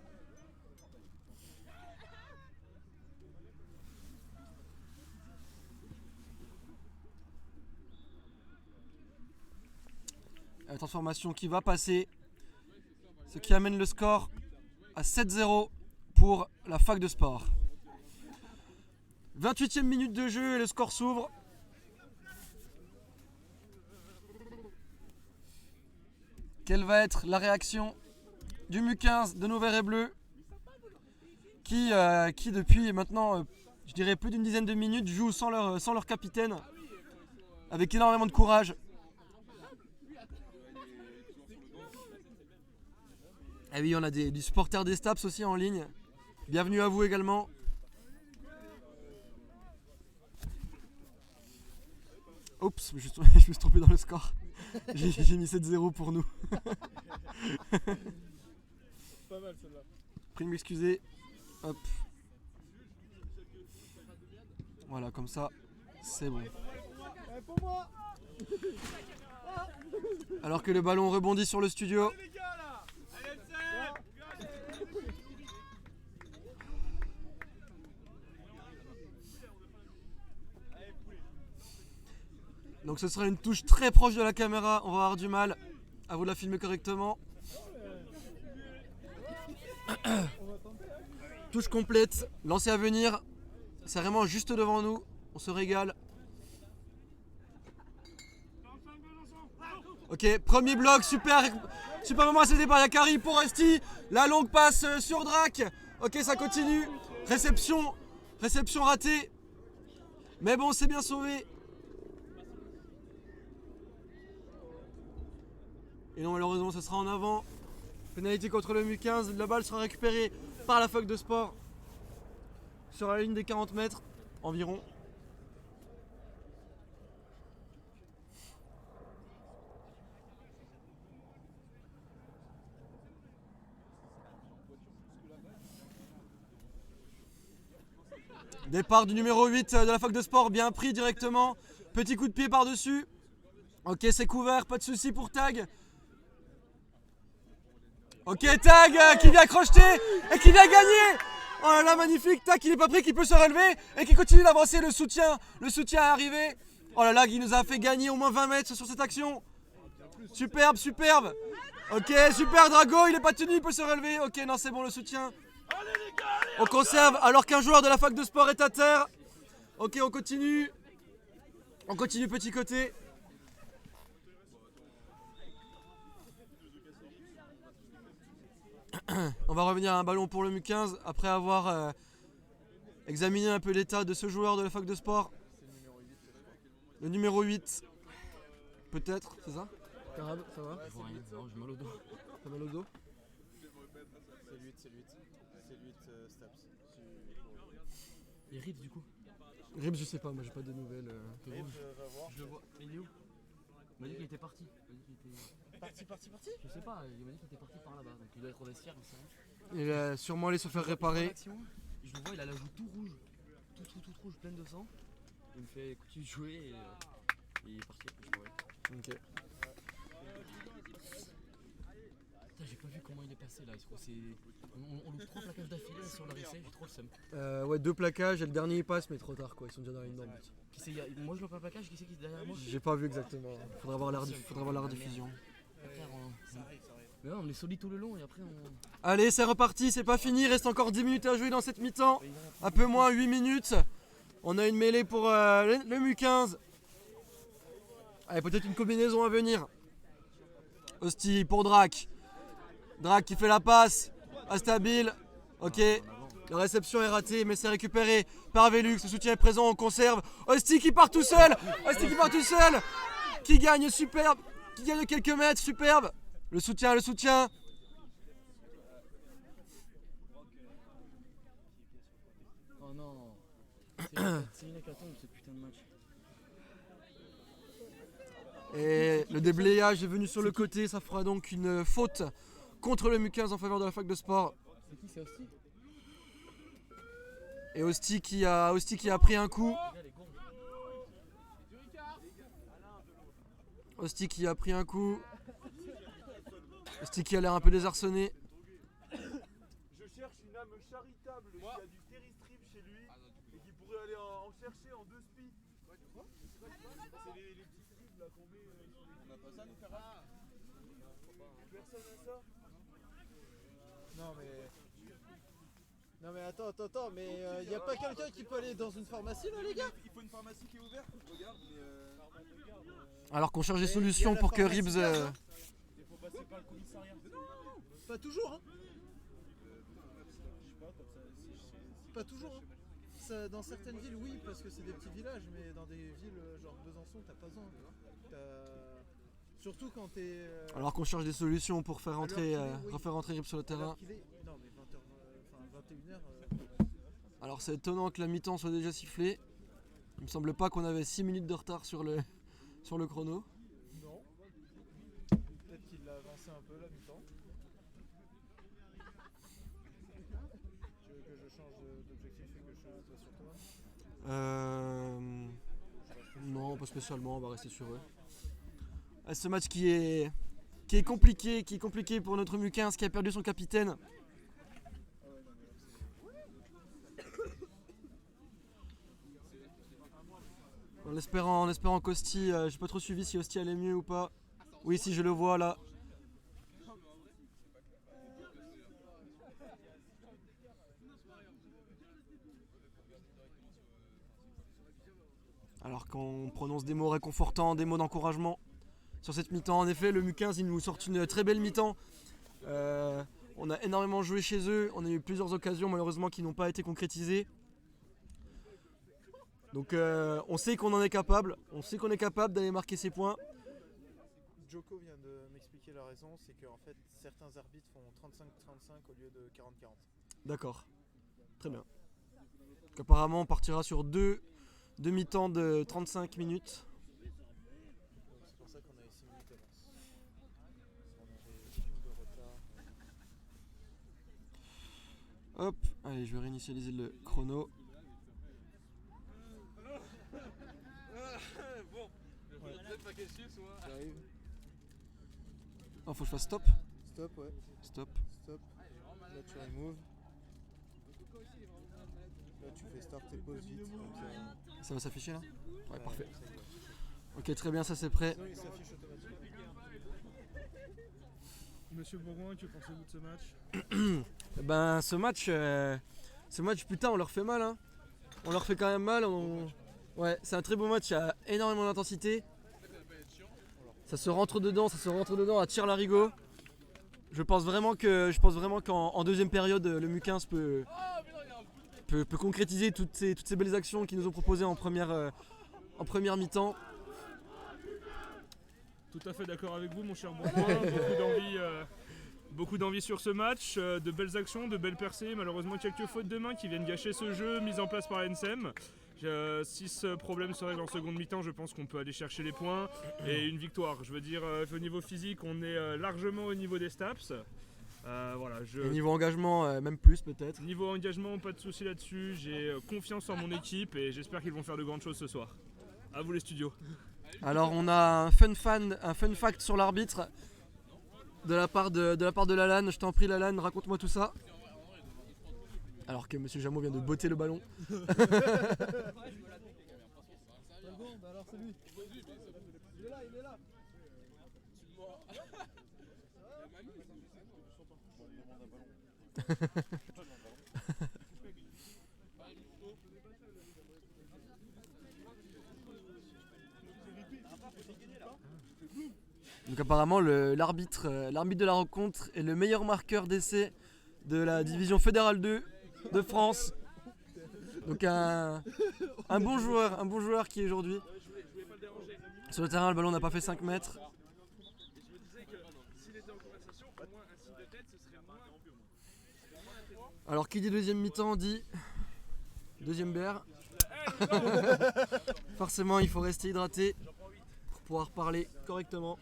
La transformation qui va passer. Ce qui amène le score à 7-0 pour la fac de sport. 28e minute de jeu et le score s'ouvre. Quelle va être la réaction du MU15 de nos Verts et Bleus qui depuis maintenant, je dirais plus d'une dizaine de minutes, joue sans leur capitaine, avec énormément de courage. Et oui, on a du supporter des Staps aussi en ligne. Bienvenue à vous également. Oups, je me suis trompé dans le score. J'ai mis 7-0 pour nous. Pas mal celle-là. Prie de m'excuser. Hop. Voilà, comme ça, c'est bon. Pour moi. Alors que le ballon rebondit sur le studio. Les gars là. Donc ce sera une touche très proche de la caméra. On va avoir du mal à vous la filmer correctement. Touche complète, lancé à venir. C'est vraiment juste devant nous. On se régale. Ok, premier bloc, super moment cédé par Yakari pour Esti. La longue passe sur Drac. Ok, ça continue. Réception ratée. Mais bon, c'est bien sauvé. Et non, malheureusement, ce sera en avant. Pénalité contre le MU15. La balle sera récupérée par la fac de sport sur la ligne des 40 mètres environ. Départ du numéro 8 de la fac de sport, bien pris directement. Petit coup de pied par-dessus. Ok, c'est couvert, pas de souci pour Tag. Ok, Tag qui vient crocheter et qui vient gagner. Oh là là, magnifique. Tag qui n'est pas pris, qui peut se relever et qui continue d'avancer. Le soutien est arrivé. Oh là là, qui nous a fait gagner au moins 20 mètres sur cette action. Superbe. Ok, super Drago, il n'est pas tenu, il peut se relever. Ok, non, c'est bon, le soutien. On conserve alors qu'un joueur de la fac de sport est à terre. Ok, on continue. Petit côté. On va revenir à un ballon pour le MU15 après avoir examiné un peu l'état de ce joueur de la fac de sport. Le numéro 8. Peut-être, c'est ça? Carab, ça va? Je vois rien, non, j'ai mal au dos. T'as mal au dos? C'est 8 Staps. Et Rips du coup? Ribs, je sais pas, moi j'ai pas de nouvelles. Va voir. Je le vois. Mais il est où? Il m'a dit qu'il était parti. Parti. Je sais pas, il m'a dit qu'il était parti par là-bas. Donc il doit être au vestiaire, j'en sais rien. Il va sûrement aller se faire réparer. Je le vois, il a la joue tout rouge. Tout rouge, pleine de sang. Il me fait continue de jouer et il est parti. Ok. Putain, j'ai pas vu comment il est passé là. On loupe 3 plaquages d'affilée sur leur essai, j'ai trop le seum. Ouais, 2 plaquages et le dernier il passe, mais trop tard quoi, ils sont déjà dans la ligne d'en but. Moi je loupe un plaquage, qui c'est qui est derrière moi? J'ai pas vu exactement. Faudra voir la rediffusion. Mais non, on est solide tout le long et après on. Allez, c'est reparti, c'est pas fini, il reste encore 10 minutes à jouer dans cette mi-temps. Un peu moins, 8 minutes. On a une mêlée pour le MU15. Allez, peut-être une combinaison à venir. Hostie pour Drac. Drac qui fait la passe. Instable. Ok. La réception est ratée, mais c'est récupéré par Velux. Le soutien est présent, on conserve. Hostie qui part tout seul. Qui gagne, superbe. Qui gagne quelques mètres, superbe. Le soutien. Oh non. C'est une hécatombe ce putain de match. Et le déblayage est venu sur le côté, ça fera donc une faute contre le MU15 en faveur de la fac de sport. C'est qui, c'est Hostie? Et Hostie qui a pris un coup. Hostie qui a l'air un peu désarçonné. Je cherche une âme charitable qui a du Terristrip chez lui et qui pourrait aller en chercher en 2 spi. C'est les petits strips là qu'on met. On n'a pas ça nous faire. Personne n'a ça. Non mais attends, mais y a pas quelqu'un qui peut aller dans une pharmacie là les gars? Il faut une pharmacie qui est ouverte, regarde, mais Alors qu'on cherche des y a solutions la pour que pharmacie Ribs. là, hein. Il faut passer par le commissariat. Pas toujours hein. Pas toujours hein. Ça, dans certaines villes oui parce que c'est des petits villages, mais dans des villes genre Besançon t'as pas besoin. Surtout quand t'es... Alors qu'on cherche des solutions pour faire rentrer, Alors qu'il est, oui. refaire rentrer Ribs sur le terrain. Non mais 20h, enfin 21h... Alors c'est étonnant que la mi-temps soit déjà sifflée. Il me semble pas qu'on avait 6 minutes de retard sur le chrono. Non. Peut-être qu'il l'a avancé un peu la mi-temps. Tu veux que je change d'objectif et que je sois sur toi? Non, pas spécialement, on va rester sur eux. Ce match qui est compliqué pour notre M15 qui a perdu son capitaine. En espérant qu'Hostie, j'ai pas trop suivi si Hostie allait mieux ou pas. Oui, si je le vois là. Alors qu'on prononce des mots réconfortants, des mots d'encouragement sur cette mi-temps. En effet, le M15 il nous sort une très belle mi-temps. On a énormément joué chez eux, on a eu plusieurs occasions malheureusement qui n'ont pas été concrétisées. Donc on sait qu'on en est capable, on sait qu'on est capable d'aller marquer ces points. Joko vient de m'expliquer la raison, c'est qu'en fait certains arbitres font 35-35 au lieu de 40-40. D'accord, très bien. Donc, apparemment on partira sur deux mi-temps de 35 minutes. Donc c'est pour ça qu'on avait 6 minutes d'avance. On avait une de retard. Hop, allez je vais réinitialiser le chrono. Bon, peut-être pas qu'elle suisse, moi. J'arrive. Oh, faut que je fasse stop. Stop, ouais. Stop. Stop. Là tu remove. Là tu fais start et pause vite. Comme Ça va s'afficher là? Ouais, parfait. ça y est. Ok, très bien, ça c'est prêt. Sinon il s'affiche automatiquement. Monsieur Bourgoin, que pensez-vous de ce match? Ben ce match putain on leur fait mal hein. On leur fait quand même mal. Ouais, c'est un très beau match, il y a énormément d'intensité. Ça se rentre dedans à tir larigot. Je pense vraiment qu'en deuxième période le M15 peut concrétiser toutes ces belles actions qu'ils nous ont proposées en première mi-temps. Tout à fait d'accord avec vous, mon cher Bourgoin. Beaucoup d'envie sur ce match, de belles actions, de belles percées. Malheureusement, quelques fautes de main qui viennent gâcher ce jeu mis en place par l'NSM. Si ce problème se règle en seconde mi-temps, je pense qu'on peut aller chercher les points et une victoire. Je veux dire, au niveau physique, on est largement au niveau des Staps. Voilà, Et niveau engagement, même plus peut-être. Niveau engagement, pas de souci là-dessus. J'ai confiance en mon équipe et j'espère qu'ils vont faire de grandes choses ce soir. À vous les studios. Alors on a un fun fact sur l'arbitre de la part de Lalanne. Je t'en prie Lalanne, raconte-moi tout ça. Alors que Monsieur Jameau vient de botter le ballon. Bah alors c'est lui. Il est là. Donc apparemment l'arbitre de la rencontre est le meilleur marqueur d'essai de la division fédérale 2 de France. Donc un bon joueur qui est aujourd'hui. Sur le terrain, le ballon n'a pas fait 5 mètres. Alors qui dit deuxième mi-temps dit deuxième bière. Forcément il faut rester hydraté pour pouvoir parler correctement.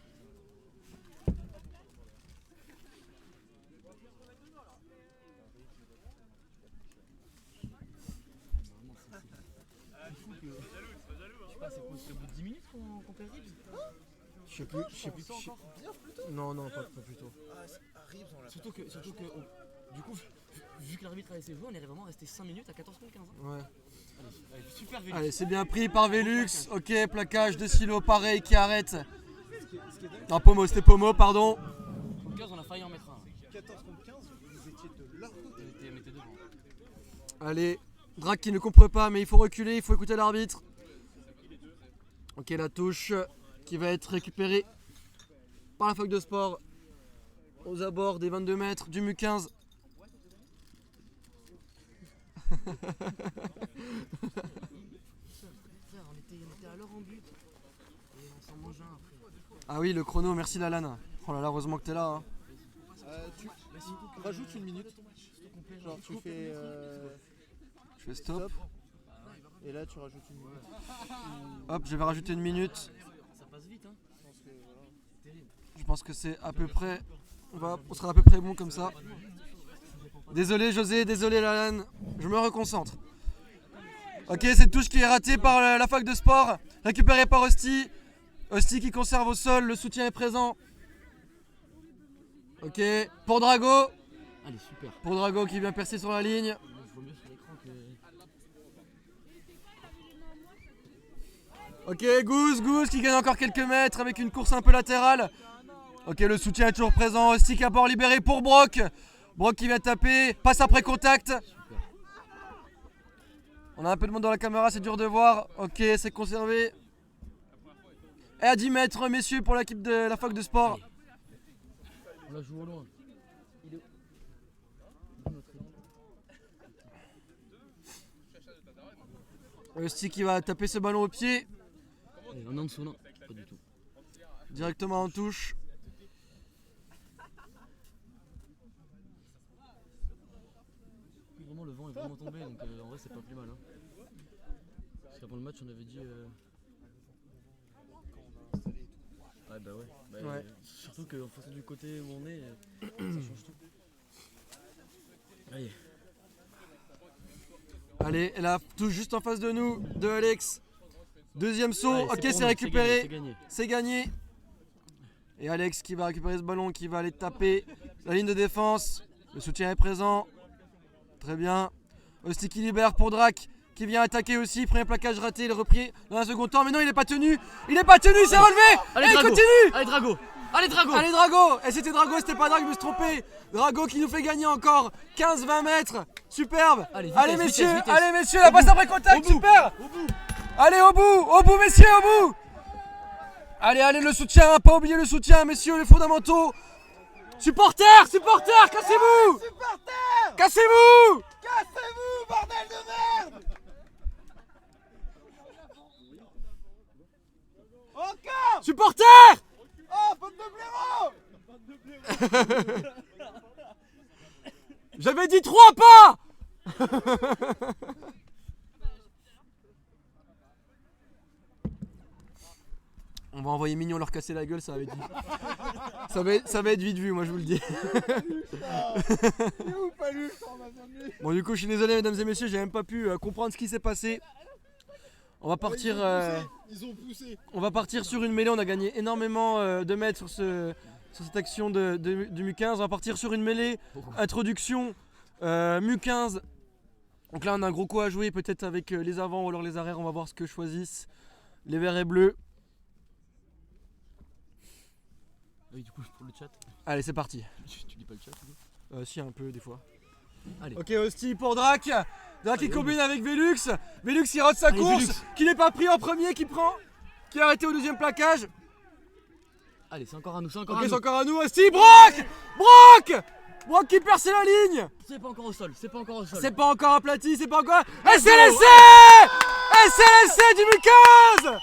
C'est au bout de 10 minutes qu'on perd Ribs. Je sais plus. Non, pas plus tôt. Surtout que du coup, vu que l'arbitre a laissé jouer, on est vraiment resté 5 minutes à 14 contre 15. Ouais. Allez, super Vélux. Allez, c'est bien pris par Vélux. Ok, plaquage de Silo, pareil, qui arrête. Non, Pomo, c'était Pomo, pardon. failli en mettre un. 14 contre 15, vous étiez de leur côté. Mettez devant. Allez, Drac qui ne comprend pas, mais il faut reculer, il faut écouter l'arbitre. Ok, la touche qui va être récupérée par la fac de sport aux abords des 22 mètres du MU15. On était à l'heure en but. Et on s'en mange un après. Ah oui, le chrono, merci Lalanne. Oh là là, heureusement que t'es là. Hein. Tu rajoutes une minute. Genre tu fais Je fais stop. et là tu rajoutes une minute. Hop, je vais rajouter une minute. Ça passe vite, hein. Je pense que c'est à peu près. On sera à peu près bon comme ça. Désolé José, désolé Lalanne, je me reconcentre. Ok, cette touche qui est ratée par la fac de sport, récupérée par Osti. Osti qui conserve au sol, le soutien est présent. Ok, pour Drago. Allez, super. Pour Drago qui vient percer sur la ligne. Je vois mieux sur l'écran que. Ok, Goose qui gagne encore quelques mètres avec une course un peu latérale. Ok, le soutien est toujours présent. Osti qui a bord libéré pour Brock. Brock qui vient taper, passe après contact. On a un peu de monde dans la caméra, c'est dur de voir. Ok, c'est conservé. Et à 10 mètres, messieurs, pour l'équipe de la fac de sport. On la joue au loin. Osti qui va taper ce ballon au pied. Allez, on est en dessous, non? Pas du tout. Directement en touche. Vraiment, le vent est vraiment tombé, donc en vrai, c'est pas plus mal. Hein. Parce qu'avant le match, on avait dit. Ouais, bah ouais. Ouais. Surtout qu'en fonction du côté où on est, ça change tout. Allez. Allez, la touche juste en face de nous, de Alex. Deuxième saut, Allez, ok, pour c'est nous, récupéré. C'est gagné. C'est gagné. Et Alex qui va récupérer ce ballon, qui va aller taper la ligne de défense. Le soutien est présent. Très bien. Osti qui libère pour Drac, qui vient attaquer aussi. Premier plaquage raté, il est repris dans un second temps. Mais non, il n'est pas tenu. Il n'est pas tenu, il s'est relevé. Allez, Et il Drago. continue. Allez, Drago. Allez, Drago. Allez, Drago. Et c'était Drago, c'était pas Drac, je me suis trompé. Drago qui nous fait gagner encore 15-20 mètres. Superbe. Allez, vitesse, Allez, messieurs, vitesse, vitesse. allez, messieurs, la passe après contact, super. Allez, au bout, messieurs, au bout. Allez, le soutien, pas oublier le soutien, messieurs, les fondamentaux. Supporters, cassez-vous. Cassez-vous. Cassez-vous, bordel de merde! Encore! Supporters. Oh, faute de blaireau! J'avais dit 3 pas. On va envoyer Mignon leur casser la gueule, ça va être vite. Ça va être vite vu, moi je vous le dis. Bon, du coup, je suis désolé, mesdames et messieurs, j'ai même pas pu comprendre ce qui s'est passé. On va partir. Ils ont poussé. On va partir sur une mêlée. On a gagné énormément de mètres sur cette action du MU15. On va partir sur une mêlée. Introduction MU15. Donc là, on a un gros coup à jouer, peut-être avec les avants ou alors les arrières. On va voir ce que choisissent les verts et bleus. Oui, du coup, pour le chat. Allez, c'est parti. Tu dis pas le chat, du coup? Si, un peu des fois. Allez. Ok, Osti pour Drac. Drac qui combine avec Velux. Velux qui rate sa Allez, course. Velux. Qui n'est pas pris en premier, qui est arrêté au deuxième plaquage. Allez, c'est encore à nous, c'est encore Ok, à c'est nous. encore à nous. Osti, Brock qui perce la ligne. C'est pas encore au sol, c'est pas encore au sol. C'est pas encore aplati, c'est pas encore. Let's go. SLSC SLSC du MU15.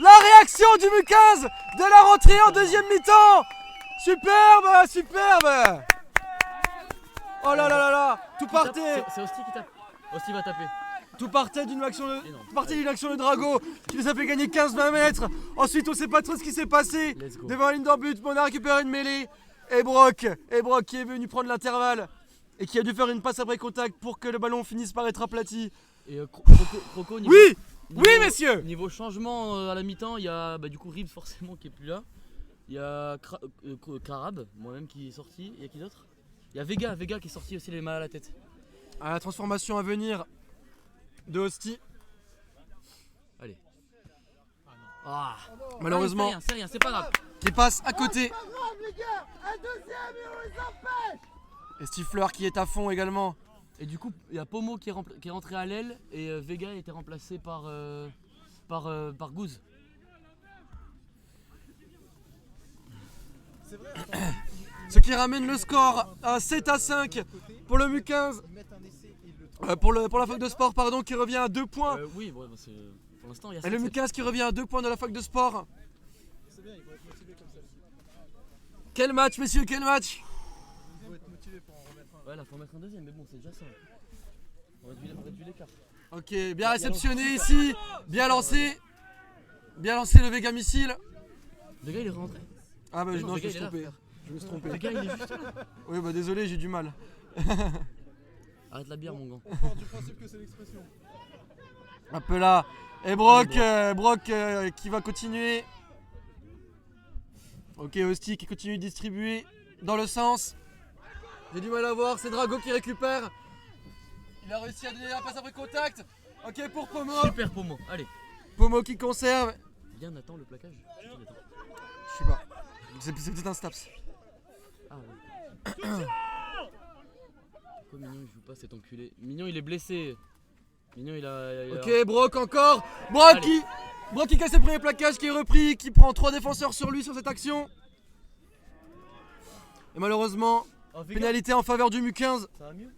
La réaction du MU15 de la rentrée en deuxième mi-temps. Superbe. Oh là là là là. Tout partait. C'est Osti qui tape. Osti va taper. Tout partait d'une action Énorme. de Drago qui nous a fait gagner 15-20 mètres. Ensuite, on sait pas trop ce qui s'est passé. Let's go. Devant la ligne d'en but, on a récupéré une mêlée. Et Brock qui est venu prendre l'intervalle et qui a dû faire une passe après contact pour que le ballon finisse par être aplati. Et Croco, niveau, Oui, niveau- oui, messieurs. Niveau changement à la mi-temps, il y a du coup Ribs forcément qui est plus là. Il y a Karab, moi-même qui est sorti. Il y a qui d'autre? Il y a Vega qui est sorti aussi, les mal à la tête. À la transformation à venir de Osti. Allez. Ah. Malheureusement, C'est rien, c'est pas grave. qui passe à côté. Et Stifler qui est à fond également. Et du coup, il y a Pomo qui est rentré à l'aile et Vega a été remplacé par Gouze. Ce qui ramène le score à 7-5 pour le MU15. Pour la fac de sport, pardon, qui revient à 2 points. Oui, bon, pour l'instant, il y a Et le 5-7. MU15 qui revient à 2 points de la fac de sport. Quel match, messieurs, quel match! Ouais, là, faut en mettre un deuxième, mais bon, c'est déjà ça. On réduit l'écart. Ok, bien réceptionné ici, bien lancé le Vega missile. Vega, il est rentré. Ah bah Mais non, je me Vega, suis il est là, trompé. frère. Je me suis trompé. Vega, il est juste là. Oui bah désolé, j'ai du mal. Arrête la bière, mon gant. On part du principe que c'est l'expression. Un peu là. Et Brock, qui va continuer. Ok, Hostie qui continue de distribuer dans le sens. J'ai du mal à voir, c'est Drago qui récupère. Il a réussi à donner la passe après contact. Ok pour Pomo. Super Pomo, allez. Pomo qui conserve. Viens, Nathan, le plaquage. Je sais pas. C'est peut-être un Staps. Ah ouais. Pourquoi Mignon il joue pas cet enculé? Mignon il est blessé. Mignon il a. Ok, Brock encore. Brock qui casse le premier plaquage, qui est repris, qui prend 3 défenseurs sur lui sur cette action. Et malheureusement, Oh, Vega, pénalité en faveur du MU15. ça va mieux?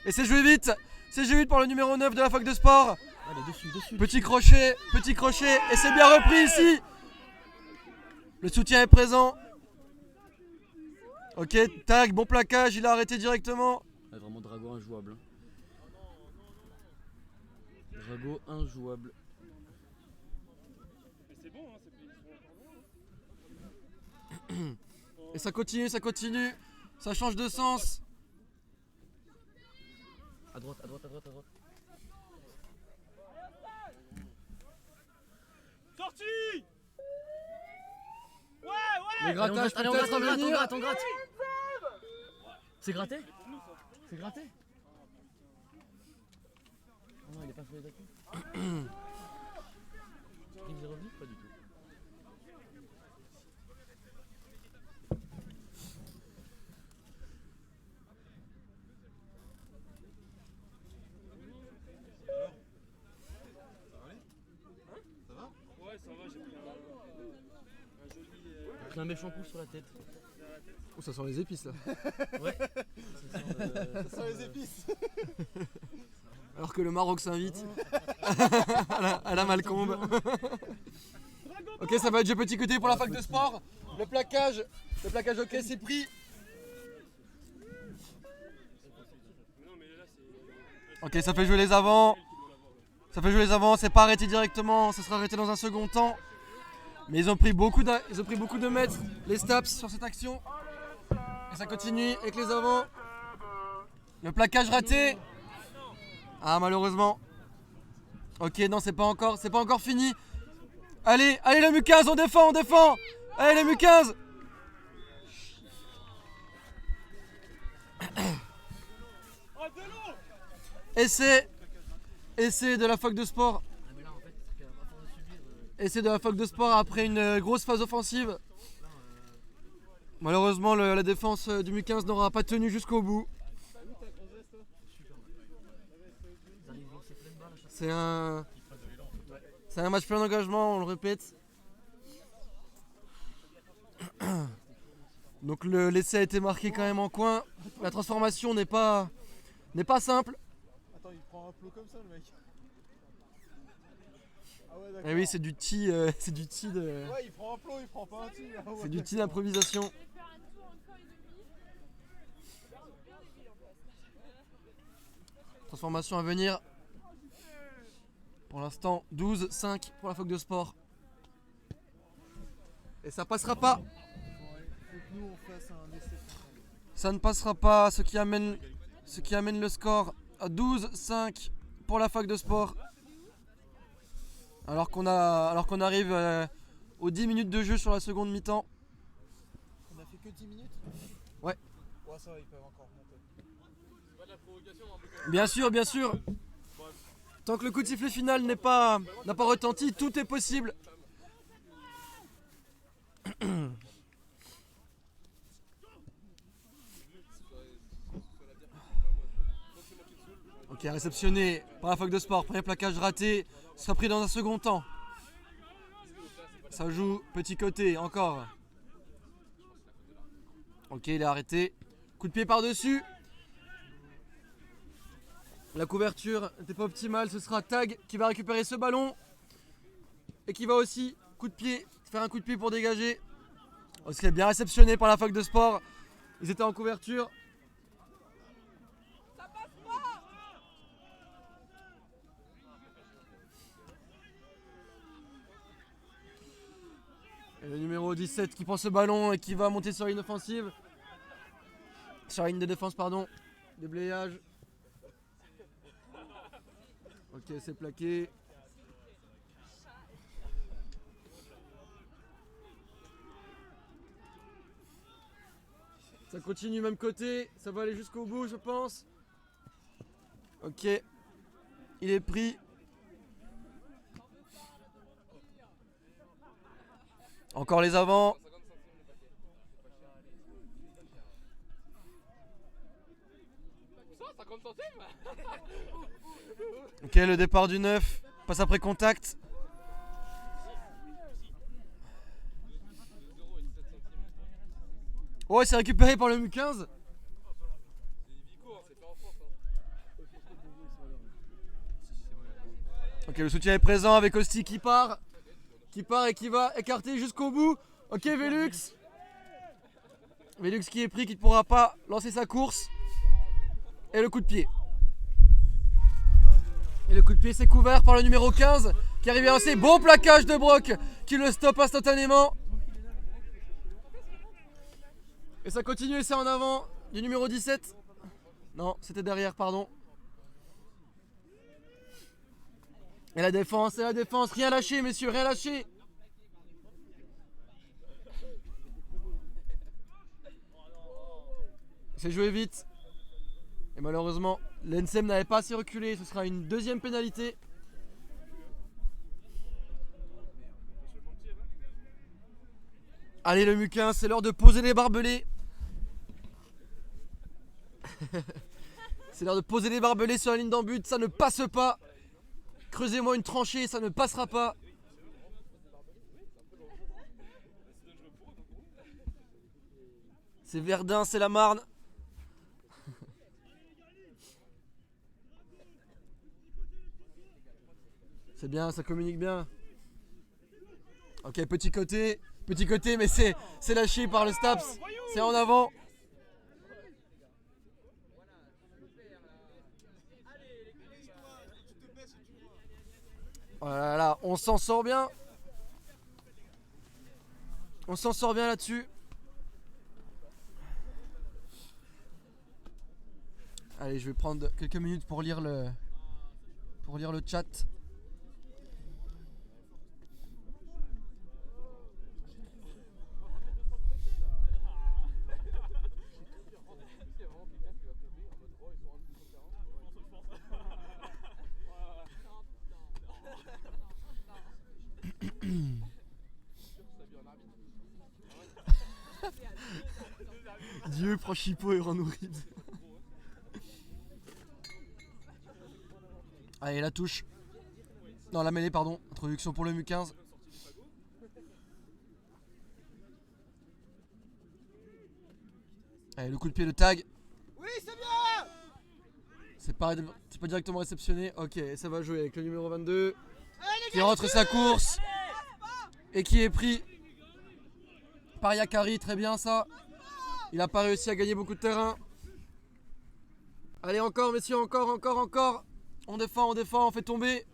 Et c'est joué vite. C'est joué vite par le numéro 9 de la fac de sport. Allez, dessus. Petit crochet. Et c'est bien repris ici. Le soutien est présent. Ok, tac, bon plaquage, il a arrêté directement. Ah, vraiment Drago injouable. Drago injouable. Et ça continue. Ça change de sens. À droite. Sorti. Les grattages Allez, on peut-être à venir. on gratte. C'est gratté? C'est gratté? Oh non, il est pas sur les acquis. Il est revenu? Pas du tout. J'ai pris un méchant coup sur la tête. Oh, ça sent les épices là. Ouais. Ça sent les épices. Alors que le Maroc s'invite à la Malcombe. Ok, ça va être jeu petit côté pour la fac de sport. Le plaquage ok, c'est pris. Ok, ça fait jouer les avants. C'est pas arrêté directement, ça sera arrêté dans un second temps. Mais ils ont pris beaucoup de mètres, les Staps, sur cette action. Et ça continue avec les avants. Le plaquage raté. Ah, malheureusement. Ok, non, c'est pas encore fini. Allez, le MU15, on défend. Allez, le MU15. Essai de la fac de sport. Essai de la fac de sport après une grosse phase offensive. Malheureusement, la défense du MU15 n'aura pas tenu jusqu'au bout. C'est un match plein d'engagement, on le répète. Donc l'essai a été marqué quand même en coin. La transformation n'est pas simple. Attends, il prend un plot comme ça, le mec. Ah ouais, d'accord. Et oui, c'est du tea de. Ouais, il prend un plot, il prend pas un tir. Ah ouais, C'est du tea d'accord. d'improvisation. Transformation à venir. Pour l'instant, 12-5 pour la fac de sport. Et ça passera pas. Faut que nous on fasse un essai. Ça ne passera pas, ce qui amène le score à 12-5 pour la fac de sport. Alors qu'on arrive aux 10 minutes de jeu sur la seconde mi-temps. On a fait que 10 minutes. Ouais. Ouais, ça va, ils peuvent encore monter. Bien sûr. Tant que le coup de sifflet final n'a pas retenti, tout est possible. Ok, réceptionné par la fac de sport. Premier plaquage raté. Sera pris dans un second temps. Ça joue petit côté, encore. Ok, il est arrêté. Coup de pied par-dessus. La couverture n'était pas optimale. Ce sera Tag qui va récupérer ce ballon. Et qui va aussi, coup de pied, faire un coup de pied pour dégager. On serait bien réceptionné par la fac de sport. Ils étaient en couverture. Et le numéro 17 qui prend ce ballon et qui va monter sur la ligne offensive. Sur la ligne de défense, pardon. Déblayage. Ok, c'est plaqué. Ça continue même côté. Ça va aller jusqu'au bout, je pense. Ok. Il est pris. Encore les avants. Ok, le départ du 9. Passe après contact. Oh, c'est récupéré par le MU15. Ok, le soutien est présent avec Osti qui part et qui va écarter jusqu'au bout. Ok, Velux. Velux qui est pris, qui ne pourra pas lancer sa course. Et le coup de pied. Et le coup de pied c'est couvert par le numéro 15 qui arrive à lancer. Bon plaquage de Brock qui le stoppe instantanément. Et ça continue et c'est en avant du numéro 17. Non, c'était derrière, pardon. Et la défense, rien lâché, messieurs, rien lâché. C'est joué vite. Et malheureusement, l'NSM n'avait pas assez reculé. Ce sera une deuxième pénalité. Allez, le MU15, c'est l'heure de poser les barbelés. C'est l'heure de poser les barbelés sur la ligne d'en but. Ça ne passe pas. Creusez-moi une tranchée, ça ne passera pas. C'est Verdun, c'est la Marne. C'est bien, ça communique bien. Ok, petit côté, mais c'est lâché par le Staps. C'est en avant. Oh là là, on s'en sort bien. On s'en sort bien là-dessus. Allez, je vais prendre quelques minutes pour lire le chat. Dieu, prends Chipo et rends-nous Ribs. Allez, la touche. Non, la mêlée, pardon. Introduction pour le MU15. Allez, le coup de pied de Tag. Oui, c'est bien. C'est pas directement réceptionné. Ok, et ça va jouer avec le numéro 22. Qui rentre sa course. Et qui est pris par Yakari. Très bien ça. Il n'a pas réussi à gagner beaucoup de terrain. Allez, encore, messieurs, encore. On défend, on fait tomber.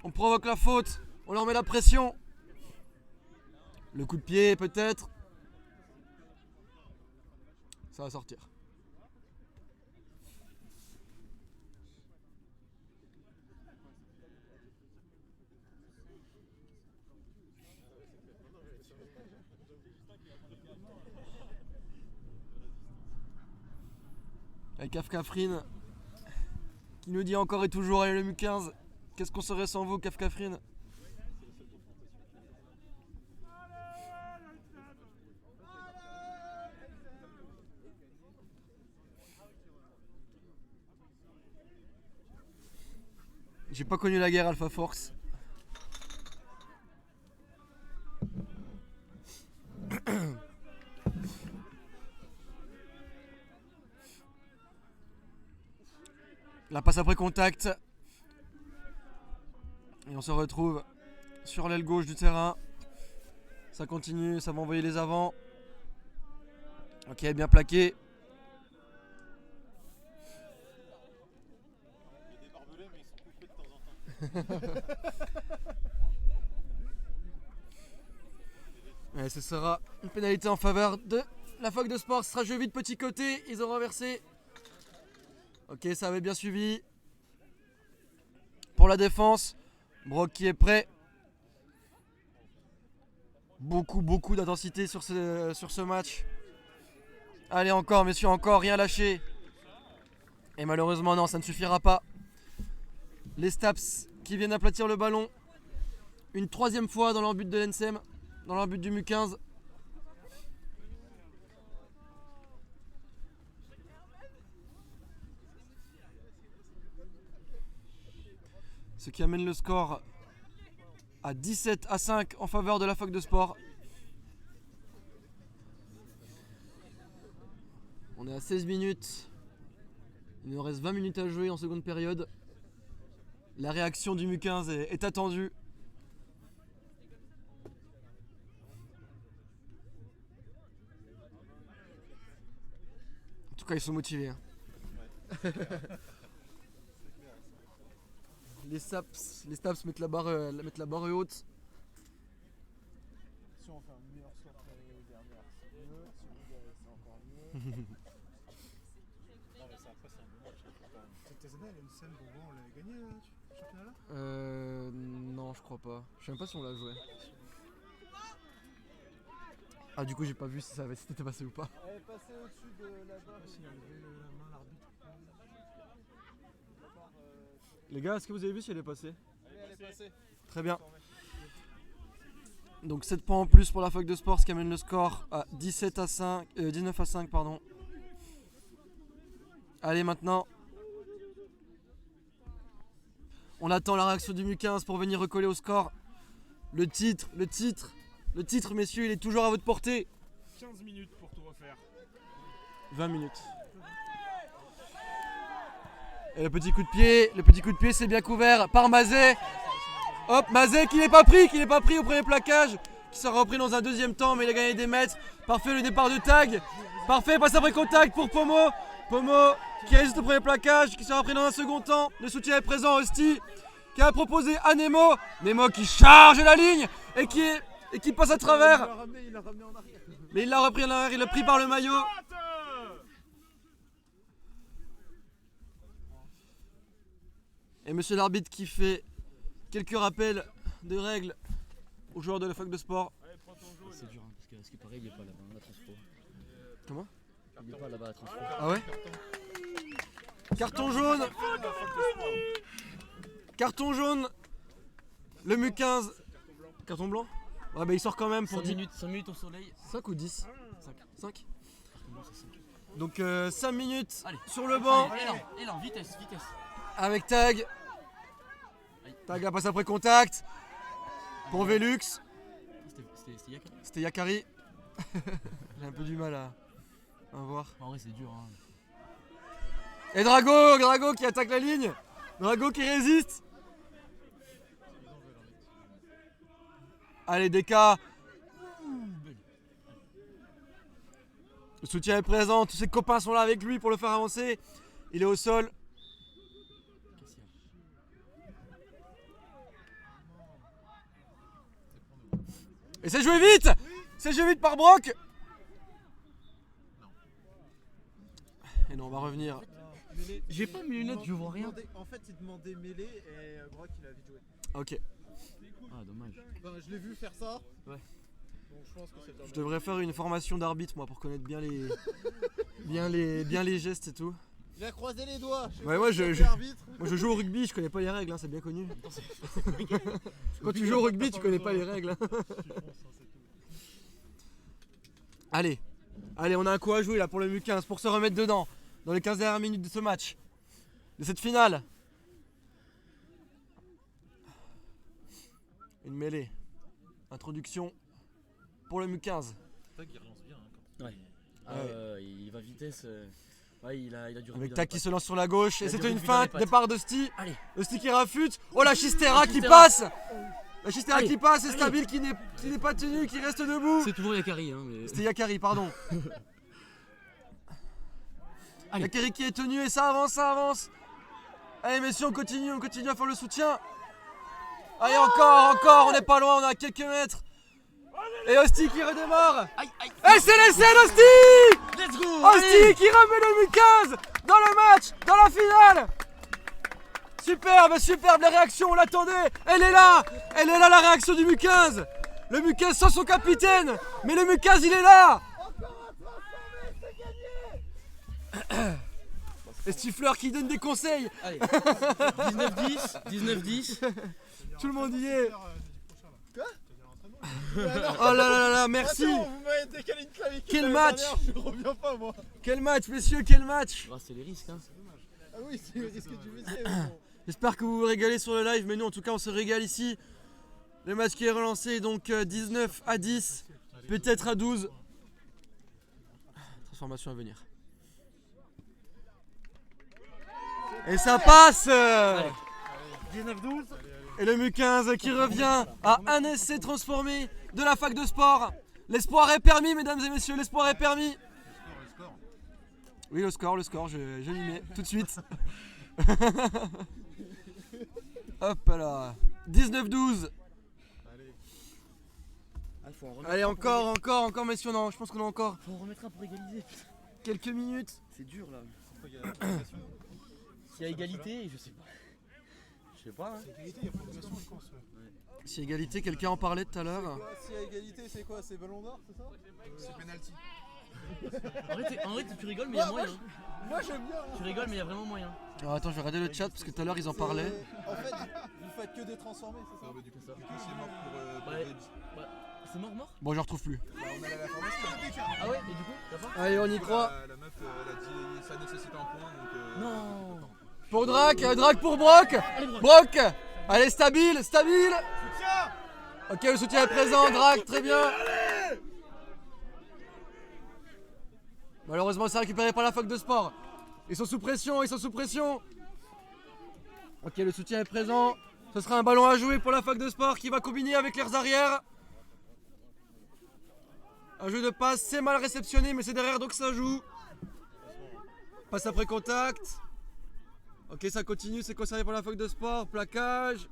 On provoque la faute. On leur met la pression. Le coup de pied, peut-être. Ça va sortir. Avec Kafkafrine qui nous dit encore et toujours allez le MU15. Qu'est-ce qu'on serait sans vous, Kafkafrine? J'ai pas connu la guerre Alpha Force. La passe après contact. Et on se retrouve sur l'aile gauche du terrain. Ça continue, ça va envoyer les avants. Ok, bien plaqué. Et ce sera une pénalité en faveur de la fac de sport. Ce sera jeu vite petit côté. Ils ont renversé. Ok, ça avait bien suivi. Pour la défense, Brock qui est prêt. Beaucoup d'intensité sur ce match. Allez encore messieurs, encore, rien lâché. Et malheureusement non, ça ne suffira pas. Les Staps qui viennent aplatir le ballon. Une troisième fois dans leur but de l'NSM, dans leur but du MU15. Ce qui amène le score à 17-5 en faveur de la fac de sport. On est à 16 minutes. Il nous reste 20 minutes à jouer en seconde période. La réaction du MU15 est attendue. En tout cas, ils sont motivés. Hein. Les Staps mettent la barre haute. Si on fait un meilleur score que l'année dernière, c'est mieux. Si on gagne, c'est encore mieux. Non, mais ça, après, c'est un bon match. Cette année, la NSM, on l'avait gagné, ce championnat-là? Non, je crois pas. Je sais même pas si on l'a joué. Ah, du coup, j'ai pas vu si c'était passé ou pas. Elle est passée au-dessus de la barre. S'il a levé la main, l'arbitre. Les gars, est-ce que vous avez vu si elle est passée? Elle est passée. Très bien. Donc 7 points en plus pour la fac de sport, ce qui amène le score à 19-5, pardon. Allez maintenant. On attend la réaction du MU15 pour venir recoller au score. Le titre, messieurs, il est toujours à votre portée. 15 minutes pour tout refaire. 20 minutes. Et le petit coup de pied, c'est bien couvert par Mazet. Hop, Mazet qui n'est pas pris au premier plaquage, qui sera repris dans un deuxième temps, mais il a gagné des mètres. Parfait le départ de Tag. Parfait, passe après contact pour Pomo. Pomo qui résiste au premier plaquage, qui sera repris dans un second temps. Le soutien est présent, Hosty, qui a proposé à Nemo. Nemo qui charge la ligne et qui passe à travers. Il l'a ramené en arrière. Mais il l'a repris en arrière, il l'a pris par le maillot. Et monsieur l'arbitre qui fait quelques rappels de règles aux joueurs de la fac de sport. C'est dur, hein, parce que à ce qui paraît, il n'est pas là-bas, la transfo. Comment? Il n'est pas là-bas, la transfo. Ah ouais? Carton jaune. Carton jaune. Le MU15. Carton blanc? Ouais bah il sort quand même pour 5 minutes au soleil. 5 ou 10? 5. Donc 5 minutes Allez. sur le banc. Élan, vitesse. Avec Tag. Tag a passé après contact. Pour Velux. C'était Yakari. C'était Yakari. J'ai un peu du mal à voir. En vrai, c'est dur. Hein. Et Drago qui attaque la ligne. Drago qui résiste. Allez, Deka. Le soutien est présent. Tous ses copains sont là avec lui pour le faire avancer. Il est au sol. Et c'est joué vite. C'est joué vite par Brock. Et non, on va revenir. J'ai pas mes lunettes, je vois rien. En fait, il demandait mêlée et Brock il a vite joué. Ok. Ah, dommage. Enfin, je l'ai vu faire ça. Ouais. Donc je pense que c'est Je devrais faire une formation d'arbitre moi pour connaître bien les gestes et tout. Il a croisé les doigts. Ouais, moi je joue au rugby, je connais pas les règles, hein, c'est bien connu. Quand tu joues au rugby, tu connais pas les règles. Hein. Allez, on a un coup à jouer là pour le MU15 pour se remettre dedans dans les 15 dernières minutes de ce match, de cette finale. Une mêlée. Introduction pour le MU15. Tag il relance bien. Hein, Ouais. Il va vitesse. Ouais, il a du Avec Tac qui se lance sur la gauche. Il Et a du c'était une rugby dans les feinte. pattes. Départ de Sti. Allez. Le Sti qui rafute. Oh la Chistera qui Chistera. passe. La Chistera Allez. qui passe. Et Allez. Stabile qui n'est pas tenu, qui reste debout. C'est toujours Yakari. Hein, mais... C'était Yakari, pardon. Allez. Yakari qui est tenu et ça avance, ça avance. Allez messieurs, on continue à faire le soutien. Allez encore, on n'est pas loin, on est à quelques mètres. Et Hostie qui redémarre. Aïe, aïe. Et c'est l'essai d'Hostie. Let's go. Hostie qui remet le MU15 dans le match, dans la finale. Superbe la réaction, on l'attendait. Elle est là la réaction du MU15. Le MU15 sans son capitaine, mais le MU15 il est là. Et Stifleur qui donne des conseils. Allez. 19-10. 19-10. Tout le monde y est. Quoi Oh là là, merci. Attends, vous m'avez décalé une clavicule. Quel l'année match. dernière, Je reviens pas moi. Quel match, messieurs, quel match. Ah, c'est les risques. Hein. Ah oui, c'est le risque du métier. mais bon. J'espère que vous vous régalez sur le live, mais nous en tout cas on se régale ici. Le match qui est relancé, donc 19-10, peut-être à 12. Transformation à venir. Et ça passe. 19-12. Et le MU15 qui revient à un essai transformé de la fac de sport. L'espoir est permis, mesdames et messieurs, l'espoir est permis. Oui, le score, je l'y mets tout de suite. Hop là. 19-12. Ah, faut en remettre Allez, un pour encore, messieurs, non, je pense qu'on a encore égaliser. Faut en remettre un pour égaliser. quelques minutes. C'est dur là. S'il y a égalité, je sais pas. Je sais pas. Hein. Égalité, il y a progression, je pense. Si égalité, quelqu'un en parlait tout à l'heure. Si à égalité, c'est quoi? C'est ballon d'or, c'est ça? C'est penalty. En vrai, tu rigoles, mais il y a moyen. Moi j'aime bien. Tu rigoles, mais il y a vraiment moyen. Alors attends, je vais regarder le chat parce que tout à l'heure ils en parlaient. En fait, vous faites que des transformés, c'est ça? Du coup, c'est mort pour Ouais. C'est mort? Bon, je retrouve plus. On a la formation. Ah ouais, et du coup, t'as pas? Allez, on y croit. La meuf, elle a dit ça nécessite un point donc. Non. Pour Drac pour Brock. Brock. Allez, stable. Ok, le soutien est présent, Drac, très bien. Malheureusement, c'est récupéré par la fac de sport. Ils sont sous pression. Ok, le soutien est présent. Ce sera un ballon à jouer pour la fac de sport qui va combiner avec leurs arrières. Un jeu de passe, c'est mal réceptionné, mais c'est derrière donc ça joue. Passe après contact. Ok, ça continue, c'est conservé par la fac de sport. Plaquage.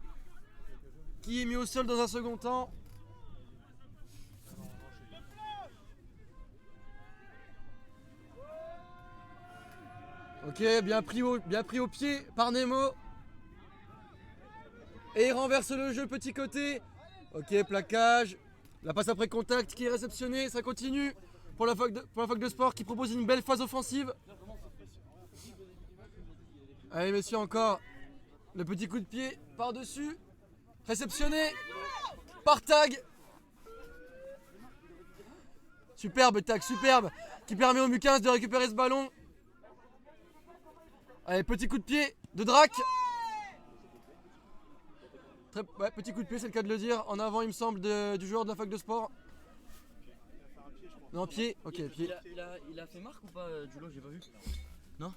Qui est mis au sol dans un second temps. Ok, bien pris au pied par Nemo. Et il renverse le jeu petit côté. Ok, plaquage. La passe après contact qui est réceptionnée, ça continue pour la fac de sport qui propose une belle phase offensive. Allez messieurs, encore le petit coup de pied par-dessus. Réceptionné par Tag. Superbe Tag, superbe. Qui permet au MU15 de récupérer ce ballon. Allez, petit coup de pied de Drac. Ouais, petit coup de pied, c'est le cas de le dire. En avant, il me semble, du joueur de la fac de sport. Non, pied. Ok, pied. Il a fait marque ou pas, Julo? J'ai pas vu. Non?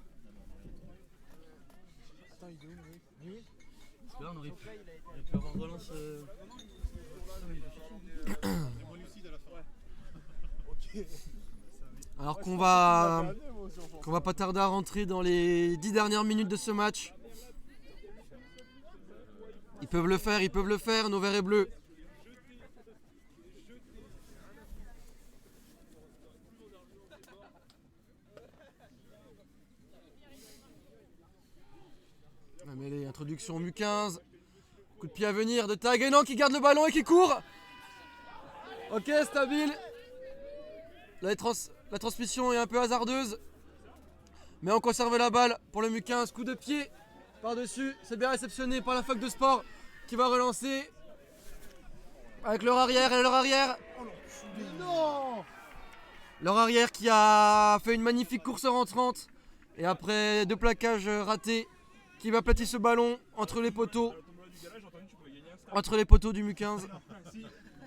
Attends, il est où, oui. Parce que là, on aurait pu avoir relance. Alors qu'on va pas tarder à rentrer dans les 10 dernières minutes de ce match. Ils peuvent le faire, nos verts et bleus. La mêlée, introduction MU15. Coup de pied à venir de Tag et non qui garde le ballon et qui court. Ok, stable. La transmission est un peu hasardeuse. Mais on conserve la balle pour le MU15. Coup de pied par-dessus. C'est bien réceptionné par la fac de sport qui va relancer. Avec leur arrière et leur arrière. Non. Leur arrière qui a fait une magnifique course rentrante. Et après 2 plaquages ratés, qui va platir ce ballon entre les poteaux. entre les poteaux du MU15.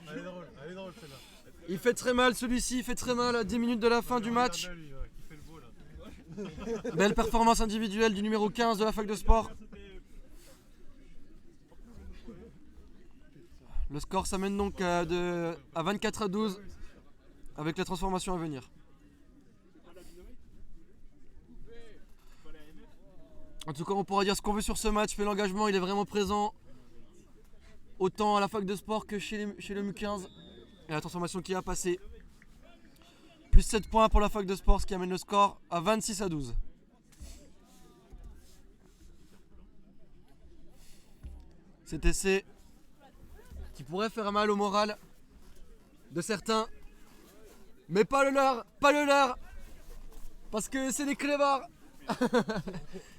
Elle est drôle celle-là. Il fait très mal celui-ci, il fait très mal à 10 minutes de la fin du match. Regarde, lui, qui fait le beau là. Belle performance individuelle du numéro 15 de la fac de sport. Le score s'amène donc à 24-12 avec la transformation à venir. En tout cas, on pourra dire ce qu'on veut sur ce match, mais l'engagement il est vraiment présent. Autant à la fac de sport que chez le MU15. Et la transformation qui a passé. Plus 7 points pour la fac de sport, ce qui amène le score à 26-12. Cet essai qui pourrait faire mal au moral de certains. Mais pas le leur, parce que c'est les clébards.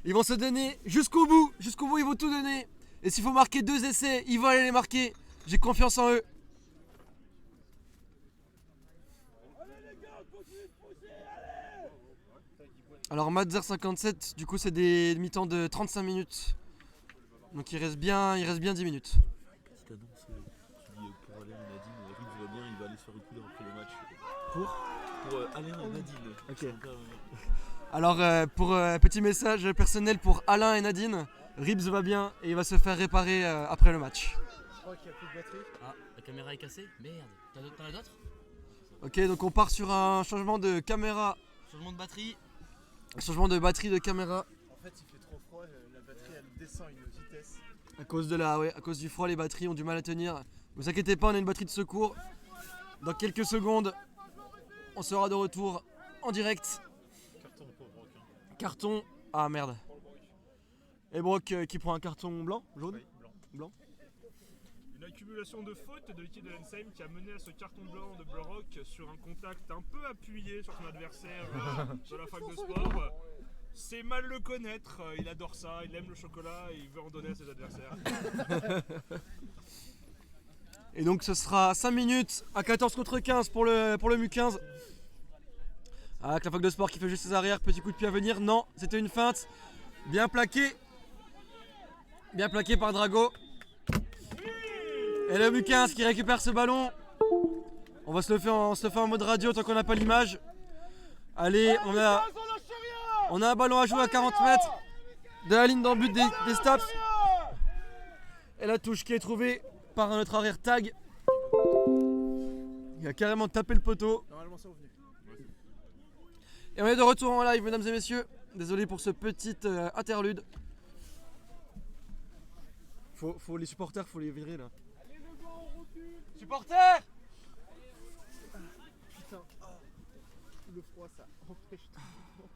Ils vont se donner jusqu'au bout ils vont tout donner. Et s'il faut marquer 2 essais, ils vont aller les marquer. J'ai confiance en eux. Alors Madzer 57, du coup c'est des mi-temps de 35 minutes. Donc il reste bien 10 minutes. Petite annonce qui dit pour Alain et Nadine, Rives va bien, il va aller se faire écouler après le match. Pour Alain et Nadine. Ok. Alors pour petit message personnel pour Alain et Nadine, Ribs va bien et il va se faire réparer après le match. Je crois qu'il n'y a plus de batterie. Ah, la caméra est cassée? Merde. T'en as d'autres? Ok, donc on part sur un changement de caméra, Changement de batterie. changement de batterie de caméra. En fait, il fait trop froid, la batterie elle descend à une vitesse. À cause du froid, les batteries ont du mal à tenir. Ne vous inquiétez pas, on a une batterie de secours. Dans quelques secondes, on sera de retour en direct. Carton pour Brock. Carton. Ah merde. Et Brock qui prend un carton blanc, jaune. Blanc. Une accumulation de fautes de l'équipe de l'Ensheim qui a mené à ce carton blanc de Brock sur un contact un peu appuyé sur son adversaire de la fac de sport. C'est mal le connaître, il adore ça, il aime le chocolat et il veut en donner à ses adversaires. Et donc ce sera 5 minutes à 14 contre 15 pour le MU15. Avec la fac de sport qui fait juste ses arrières, petit coup de pied à venir. Non, c'était une feinte. Bien plaqué par Drago. Et le MU15 qui récupère ce ballon. On va se le faire en mode radio tant qu'on n'a pas l'image. Allez, on a un ballon à jouer à 40 mètres de la ligne d'en but des Staps. Et la touche qui est trouvée par notre arrière tag. Il a carrément tapé le poteau. Normalement, c'est revenu. Et on est de retour en live, mesdames et messieurs. Désolé pour ce petit interlude. Faut les supporters, faut les virer là. Supporters! Putain, le froid ça empêche tout.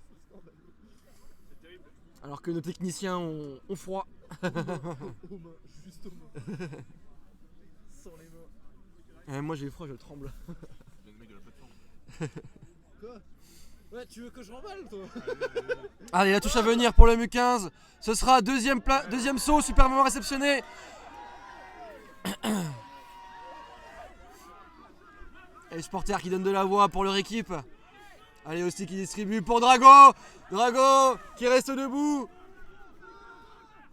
C'est scandaleux. Alors que nos techniciens ont froid. Aux mains, juste aux mains. Sans les mains. Moi j'ai froid, je tremble. Le mec de la plateforme. Quoi? Ouais, tu veux que je remballe toi? Allez, la touche à venir pour le MU15. Ce sera deuxième saut, super moment réceptionné. Et les supporters qui donnent de la voix pour leur équipe. Allez aussi qui distribue pour Drago. Drago qui reste debout.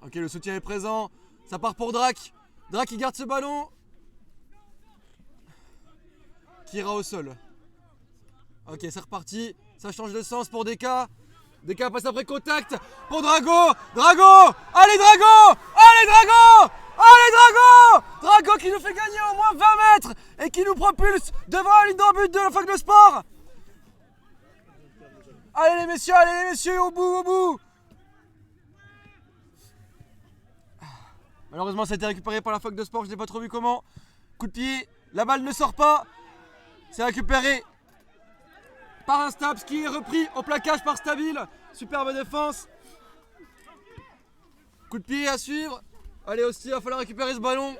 Ok, le soutien est présent. Ça part pour Drac. Drac qui garde ce ballon. Qui ira au sol. Ok, c'est reparti. Ça change de sens pour Deka. Deka passe après contact pour Drago. Drago. Allez Drago. Allez Drago. Allez Drago. Drago qui nous fait gagner au moins 20 mètres et qui nous propulse devant la ligne d'en but de la fac de sport. Allez les messieurs, au bout. Malheureusement ça a été récupéré par la fac de sport, je n'ai pas trop vu comment. Coup de pied, la balle ne sort pas. C'est récupéré par un Staps qui est repris au plaquage par Stabil. Superbe défense. Coup de pied à suivre. Allez aussi, il va falloir récupérer ce ballon.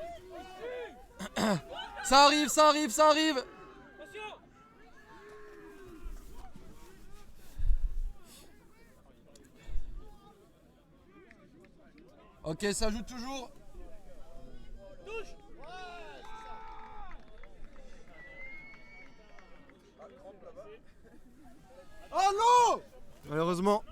Ça arrive. Ok, ça joue toujours. Oh non! Malheureusement.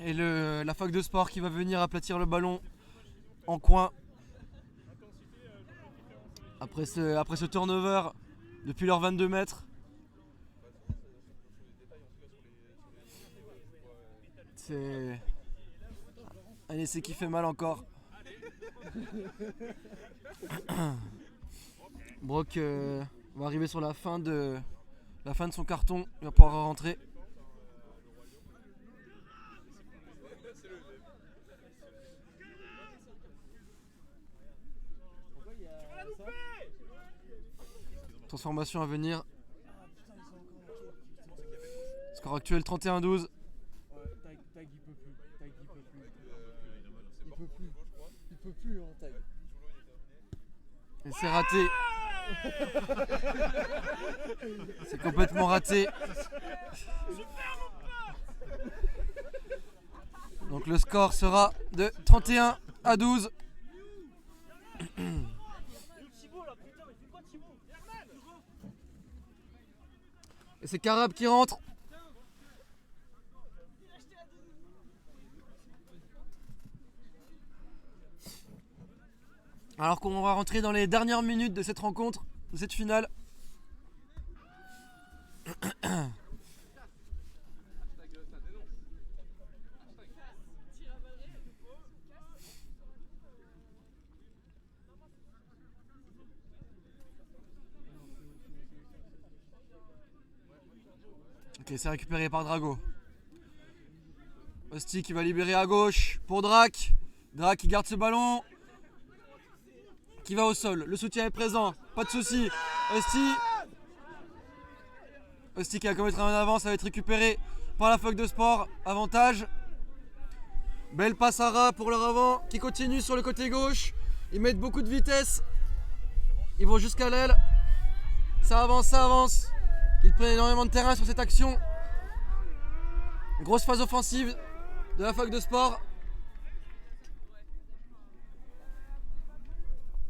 Et la fac de sport qui va venir aplatir le ballon en coin. Après ce turnover depuis leurs 22 mètres. C'est un essai qui fait mal encore. Brock va arriver sur la fin de son carton. Il va pouvoir rentrer. Transformation à venir. Score actuel 31-12. Tag, il peut plus. Tag, il peut plus. Il peut plus. Il peut plus, hein, Tag. Et c'est raté. C'est complètement raté. Donc le score sera de 31-12. Et c'est Carab qui rentre. Alors qu'on va rentrer dans les dernières minutes de cette rencontre, de cette finale. Ok, c'est récupéré par Drago. Osti qui va libérer à gauche pour Drac. Drac qui garde ce ballon. Qui va au sol. Le soutien est présent. Pas de souci. Osti qui va commettre un avant. Ça va être récupéré par la fac de sport. Avantage. Belle passe à Ra pour leur avant. Qui continue sur le côté gauche. Ils mettent beaucoup de vitesse. Ils vont jusqu'à l'aile. Ça avance. Ils prennent énormément de terrain sur cette action. Grosse phase offensive de la fac de sport.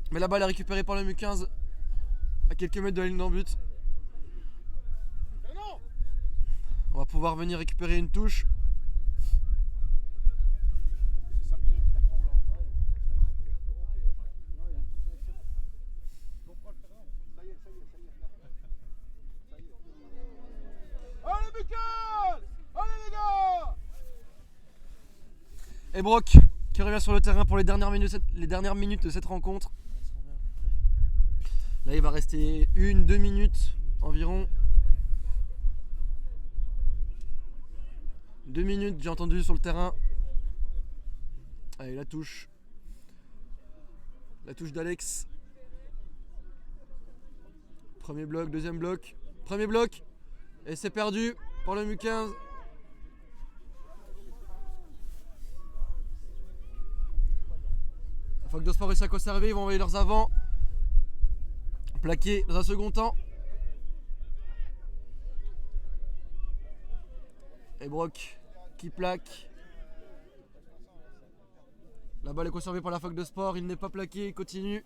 Mais la balle est récupérée par le MU15 à quelques mètres de la ligne d'en but. On va pouvoir venir récupérer une touche. Et Brock qui revient sur le terrain pour les dernières minutes de cette rencontre. Là il va rester 1-2 minutes environ. 2 minutes j'ai entendu sur le terrain. Allez la touche. La touche d'Alex. Premier bloc, deuxième bloc. Premier bloc. Et c'est perdu par le MU15. La fac de sport réussit à conserver, ils vont envoyer leurs avants. Plaqué dans un second temps. Et Brock qui plaque. La balle est conservée par la fac de sport, il n'est pas plaqué, il continue.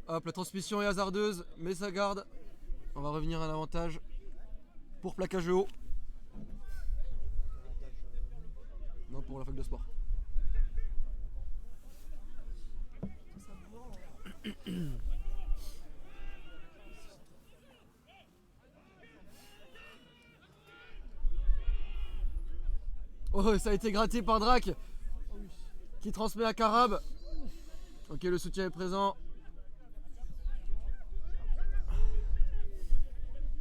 Hop, la transmission est hasardeuse, mais ça garde. On va revenir à l'avantage pour plaquage haut. Non, pour la fac de sport. Oh, ça a été gratté par Drac qui transmet à Carab. Ok, le soutien est présent.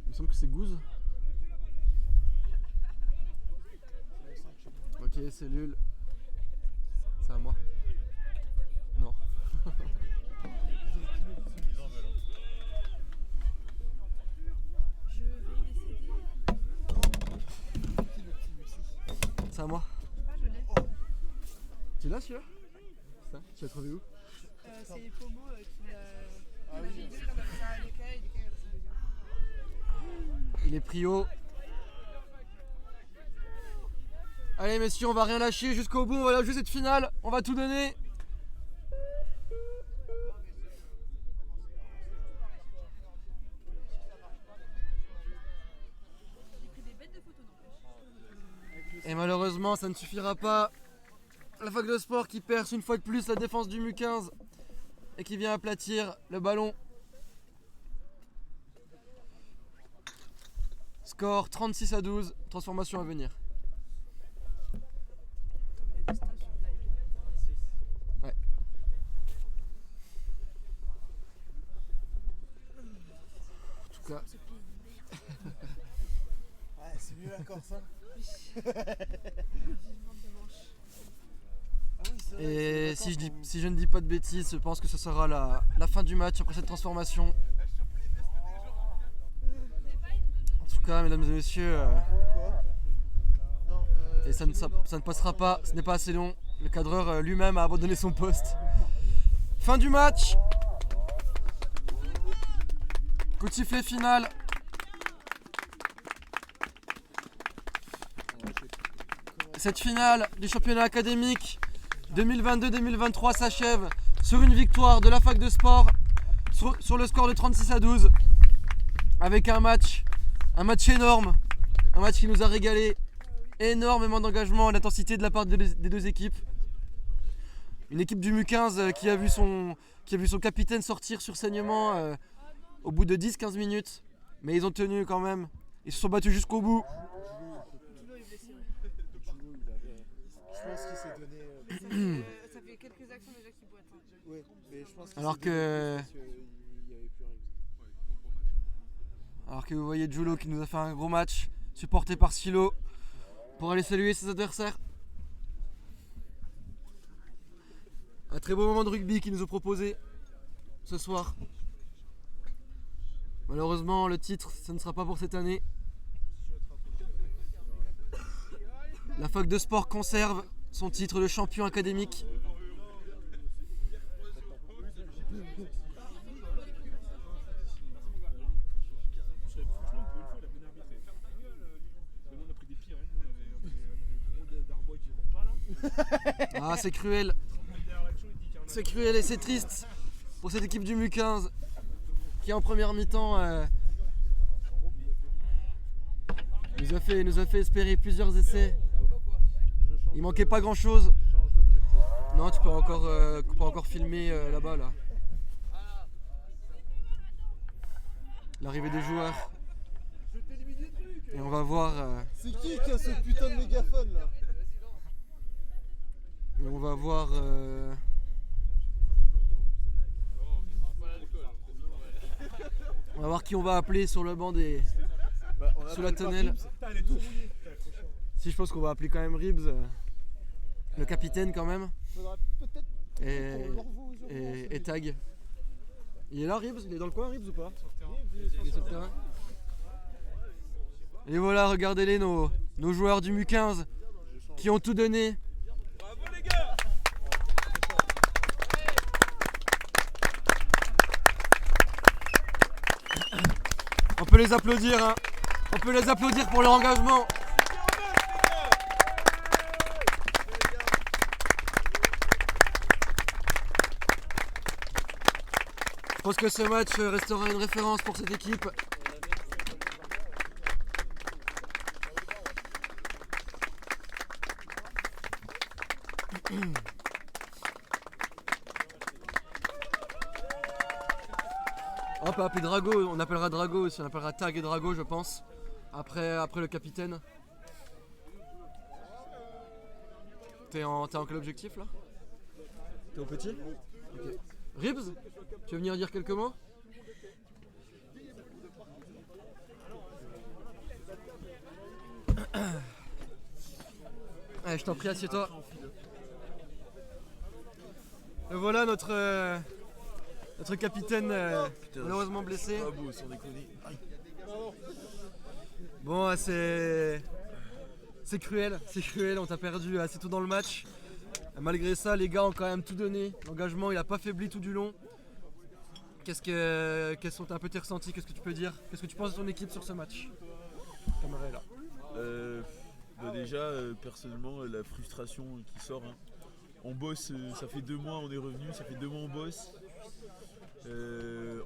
Il me semble que c'est Gouze. Ok, cellule. C'est à moi. Non. C'est à moi. Tu l'as celui-là? Ça, tu l'as trouvé où? C'est les pomos qui m'avait dit qu'on avait ça à l'écaille, Il est pris haut. Allez messieurs, on va rien lâcher jusqu'au bout, on va jouer cette finale, on va tout donner. Malheureusement, ça ne suffira pas. La fac de sport qui perce une fois de plus la défense du MU15 et qui vient aplatir le ballon. Score 36-12, transformation à venir. Ouais. En tout cas. Ouais, c'est mieux la Corse, hein. Et si je ne dis pas de bêtises, je pense que ce sera la fin du match après cette transformation. En tout cas, mesdames et messieurs, et ça ne passera pas, ce n'est pas assez long. Le cadreur lui-même a abandonné son poste. Fin du match. Coup de sifflet final. Cette finale du championnat académique 2022-2023 s'achève sur une victoire de la fac de sport sur le score de 36-12 avec un match énorme, un match qui nous a régalé, énormément d'engagement et d'intensité de la part des deux équipes. Une équipe du MU15 qui a vu son capitaine sortir sur saignement au bout de 10-15 minutes, mais ils ont tenu quand même, ils se sont battus jusqu'au bout. Je pense qu'il s'est donné. Ça fait quelques actions déjà qui boitent. Oui, mais je pense qu'il Alors s'est donné que- parce qu'il y avait plus rien. Alors que vous voyez Julo qui nous a fait un gros match, supporté par Silo, pour aller saluer ses adversaires. Un très beau moment de rugby qu'ils nous ont proposé ce soir. Malheureusement, le titre, ce ne sera pas pour cette année. La fac de sport conserve son titre de champion académique. Ah, c'est cruel. C'est cruel et c'est triste pour cette équipe du MU15 qui en première mi-temps nous a fait espérer plusieurs essais. Il manquait pas grand chose. Non, tu peux encore filmer là-bas là. L'arrivée des joueurs. Et on va voir. C'est qui a ce putain de mégaphone là? Et on va voir. On va voir qui on va appeler sur le banc des. Sous la tonnelle. Si je pense qu'on va appeler quand même Ribs, le capitaine quand même, Faudra peut-être et, qu'on leur voit aujourd'hui, et Tag. Il est là Ribs? Il est dans le coin Ribs ou pas? il est Il est sur le terrain. Et voilà, regardez-les nos joueurs du MU15 qui ont tout donné. On peut les applaudir, hein. On peut les applaudir pour leur engagement. Je pense que ce match restera une référence pour cette équipe. On peut appeler Drago, on appellera Drago aussi, on appellera Tag et Drago je pense. Après le capitaine. T'es en quel objectif là? T'es au petit? Ok. Ribs, tu veux venir dire quelques mots? Allez, je t'en prie, assieds-toi. Et voilà notre capitaine malheureusement blessé. Pas beau, sans déconner. Aïe. Bon, c'est cruel, on t'a perdu assez tôt dans le match. Malgré ça, les gars ont quand même tout donné. L'engagement, il a pas faibli tout du long. Quels sont un peu tes ressentis? Qu'est-ce que tu peux dire? Qu'est-ce que tu penses de ton équipe sur ce match? Camarade là. Déjà, personnellement, la frustration qui sort. Hein. On bosse, ça fait 2 mois, on est revenu, ça fait 2 mois on bosse.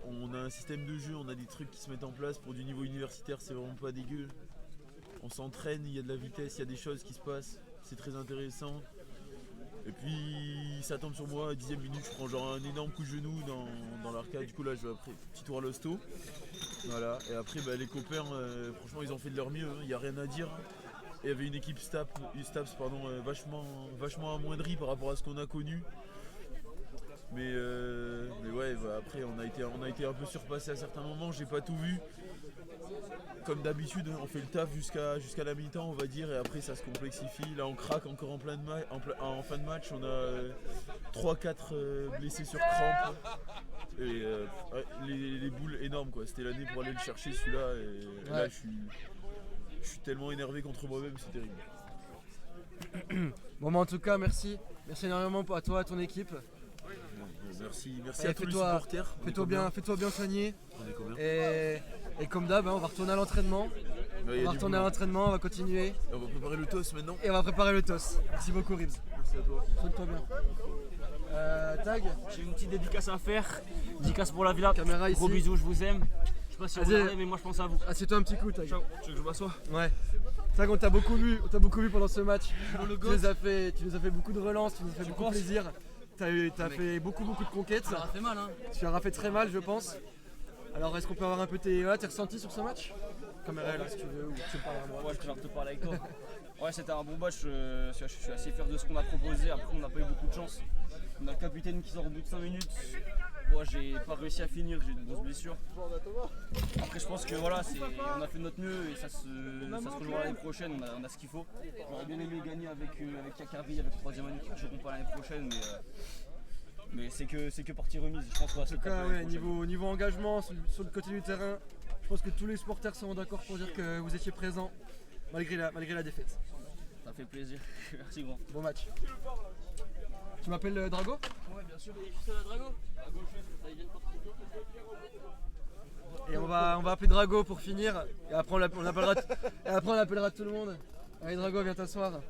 On a un système de jeu, on a des trucs qui se mettent en place pour du niveau universitaire, c'est vraiment pas dégueu. On s'entraîne, il y a de la vitesse, il y a des choses qui se passent. c'est très intéressant. Et puis ça tombe sur moi, 10e minute, je prends genre un énorme coup de genou dans l'arcade. Du coup là je vais après petit tour à l'hosto. Voilà. Et après les copains, franchement ils ont fait de leur mieux, il n'y a rien à dire. Et il y avait une équipe Staps vachement amoindrie par rapport à ce qu'on a connu. Mais ouais, après on a été un peu surpassé à certains moments, j'ai pas tout vu. Comme d'habitude, on fait le taf jusqu'à la mi-temps, on va dire, et après ça se complexifie. Là, on craque encore en fin de match. On a 3-4 blessés sur crampe. Et les boules énormes, quoi. C'était l'année pour aller le chercher, celui-là. Et là, je suis tellement énervé contre moi-même, c'est terrible. Bon, mais en tout cas, merci. Merci énormément à toi, à ton équipe. Merci à tous les supporters. Fais-toi bien soigner. On est combien ? Et comme d'hab, on va retourner à l'entraînement. On va continuer. Et on va préparer le toss maintenant. Et on va préparer le toss. Merci beaucoup, Ribs. Merci à toi. Soigne-toi bien. Tag. J'ai une petite dédicace à faire. Dédicace pour la villa. Caméra ici. Gros bisous, je vous aime. Je sais pas si vous regardez, mais moi je pense à vous. Assieds-toi un petit coup, Tag. Ciao. Tu veux que je m'assoie ? Ouais. Tag, on t'a beaucoup vu pendant ce match. Tu nous as fait beaucoup de relances, tu nous as fait beaucoup plaisir. T'as fait beaucoup de conquêtes. Ça aura fait mal, hein. Tu auras fait très mal, je pense. Alors, est-ce qu'on peut avoir un peu tes ressentis sur ce match ? Caméra là, si tu veux, ou tu me parles à moi. Ouais, je préfère te parler avec toi. Ouais, c'était un bon match. Je suis assez fier de ce qu'on a proposé. Après, on n'a pas eu beaucoup de chance. On a le capitaine qui sort au bout de 5 minutes. Moi, j'ai pas réussi à finir, j'ai de grosses blessures. Après, je pense que voilà, on a fait de notre mieux et ça se rejouera l'année prochaine. On a ce qu'il faut. J'aurais bien aimé gagner avec Yakari, avec le 3e année qui ne joueront pas l'année prochaine. Mais c'est que partie remise. Je pense en tout cas, ouais, niveau engagement sur le côté du terrain, je pense que tous les supporters seront d'accord pour dire que vous étiez présents malgré la défaite. Ça fait plaisir. Merci grand. Bon match. Tu m'appelles Drago ? Ouais, bien sûr. C'est la Drago. À gauche, ça y vient de partir. Et on va appeler Drago pour finir. Et après on appellera tout le monde. Allez Drago, viens t'asseoir.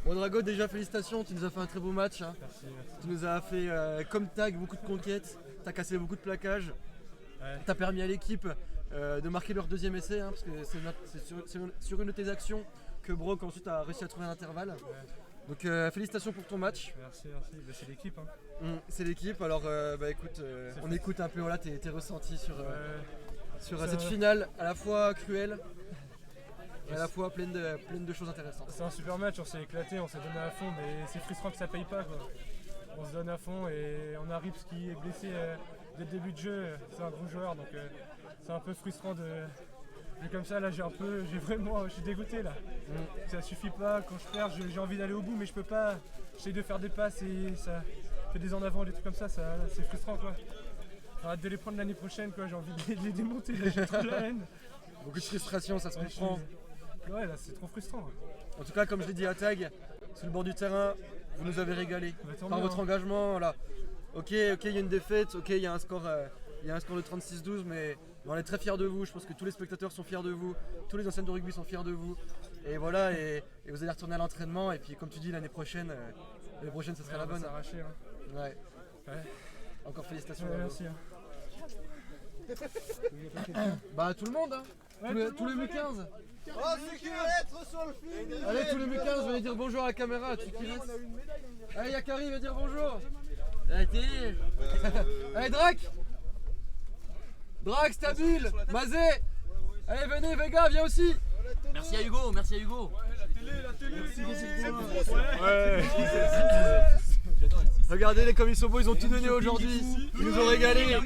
Bon Drago, déjà félicitations, tu nous as fait un très beau match. Hein. Merci. Tu nous as fait comme Tag beaucoup de conquêtes, tu as cassé beaucoup de plaquages. Ouais. Tu as permis à l'équipe de marquer leur 2e essai, hein, parce que c'est sur une de tes actions que Brock ensuite a réussi à trouver un intervalle. Ouais. Donc félicitations pour ton match. Merci. Bah, c'est l'équipe. Hein. C'est l'équipe, alors écoute, on écoute un peu voilà, tes ressentis sur cette finale à la fois cruelle et à la fois pleine de choses intéressantes. C'est un super match, on s'est éclaté, on s'est donné à fond, mais c'est frustrant que ça paye pas, quoi. On se donne à fond et on a Rips qui est blessé dès le début de jeu, c'est un gros joueur, donc c'est un peu frustrant de... Mais comme ça, là, je suis dégoûté là. Ça suffit pas, quand je perds, j'ai envie d'aller au bout, mais je peux pas. J'essaie de faire des passes et ça fait des en avant, des trucs comme ça c'est frustrant, quoi. Arrête de les prendre l'année prochaine, quoi. J'ai envie de les démonter, là, j'ai trop la haine. Beaucoup de frustration, ça se comprend. Ouais, là, c'est trop frustrant. Ouais. En tout cas, comme je l'ai dit à Tag, sur le bord du terrain, vous nous avez régalé par votre engagement. Voilà. Ok, il y a une défaite, ok, il y a un score de 36-12, mais on est très fiers de vous. Je pense que tous les spectateurs sont fiers de vous, tous les anciens de rugby sont fiers de vous. Et voilà, et vous allez retourner à l'entraînement. Et puis, comme tu dis, l'année prochaine, ça sera la bonne. Arraché, hein. Ouais. Encore félicitations. Ouais, merci. Hein. Bah tout le monde, hein. Ouais, tous les M15. Oh, ceux qui veulent être sur le film. Allez, tous les M15, venez dire bonjour à la caméra. Tu qui reste. Allez, Yakari, va dire bonjour. Allez, Drac, Stabil, Mazé. Allez, venez, Vega, viens aussi. Merci à Hugo, merci à Hugo. La télé. Ouais. Regardez-les comme ils sont beaux, ils ont tout donné aujourd'hui. Ils nous ont régalé.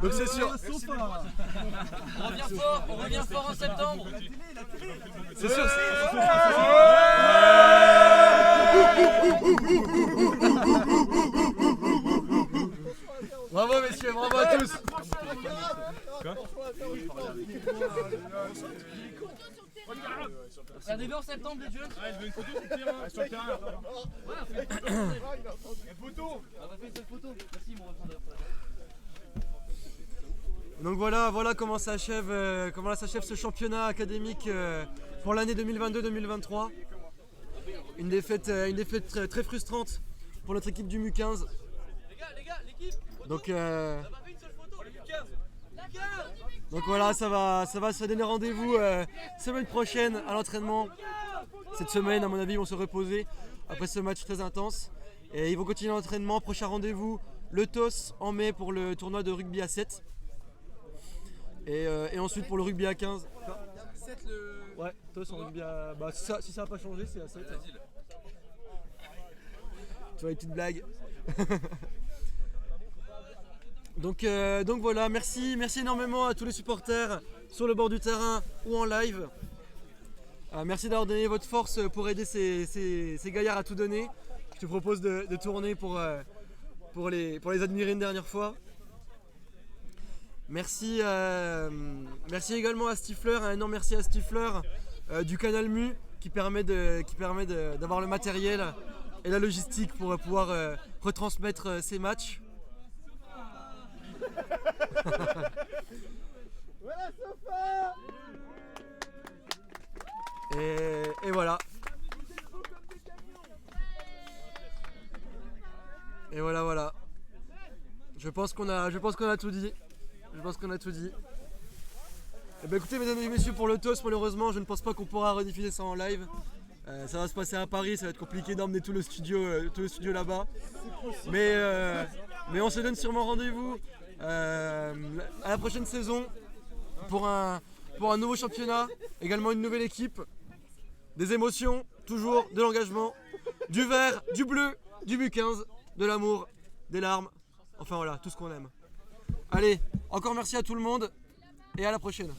Donc c'est sûr. On revient fort en septembre. C'est sûr. Bravo messieurs, bravo à tous. Rendez-vous en septembre les jeunes. Je veux une photo sur le terrain. Sur le terrain. Ouais, on fait Une photo. On va faire une photo. Merci mon répondeur. Donc voilà comment s'achève ce championnat académique pour l'année 2022-2023. Une défaite très frustrante pour notre équipe du MU15. Les gars, l'équipe. Donc On a pas fait une seule photo. Donc voilà, ça va se donner rendez-vous semaine prochaine à l'entraînement. Cette semaine, à mon avis, ils vont se reposer après ce match très intense. Et ils vont continuer l'entraînement. Prochain rendez-vous, le TOS en mai pour le tournoi de rugby à 7. Et ensuite pour le rugby à 15. 7 le. Ouais, TOS en rugby à. Bah, si ça n'a pas changé, c'est à 7. Tu vois, une petite blague. Donc voilà, merci énormément à tous les supporters sur le bord du terrain ou en live. Merci d'avoir donné votre force pour aider ces gaillards à tout donner. Je te propose de tourner pour les admirer une dernière fois. Merci également à Stifler, un énorme merci à Stifler du Canal Mu qui permet d'avoir le matériel et la logistique pour pouvoir retransmettre ces matchs. Voilà Sofa. Et voilà. Et voilà. Je pense qu'on a tout dit. Et ben écoutez, mesdames et messieurs, pour le TOS, malheureusement, je ne pense pas qu'on pourra rediffuser ça en live. Ça va se passer à Paris, ça va être compliqué d'emmener tout le studio là-bas. Mais on se donne sûrement rendez-vous à la prochaine saison pour un nouveau championnat, également une nouvelle équipe, des émotions, toujours de l'engagement, du vert, du bleu, du MU15, de l'amour, des larmes, enfin voilà, tout ce qu'on aime. Allez, encore merci à tout le monde et à la prochaine.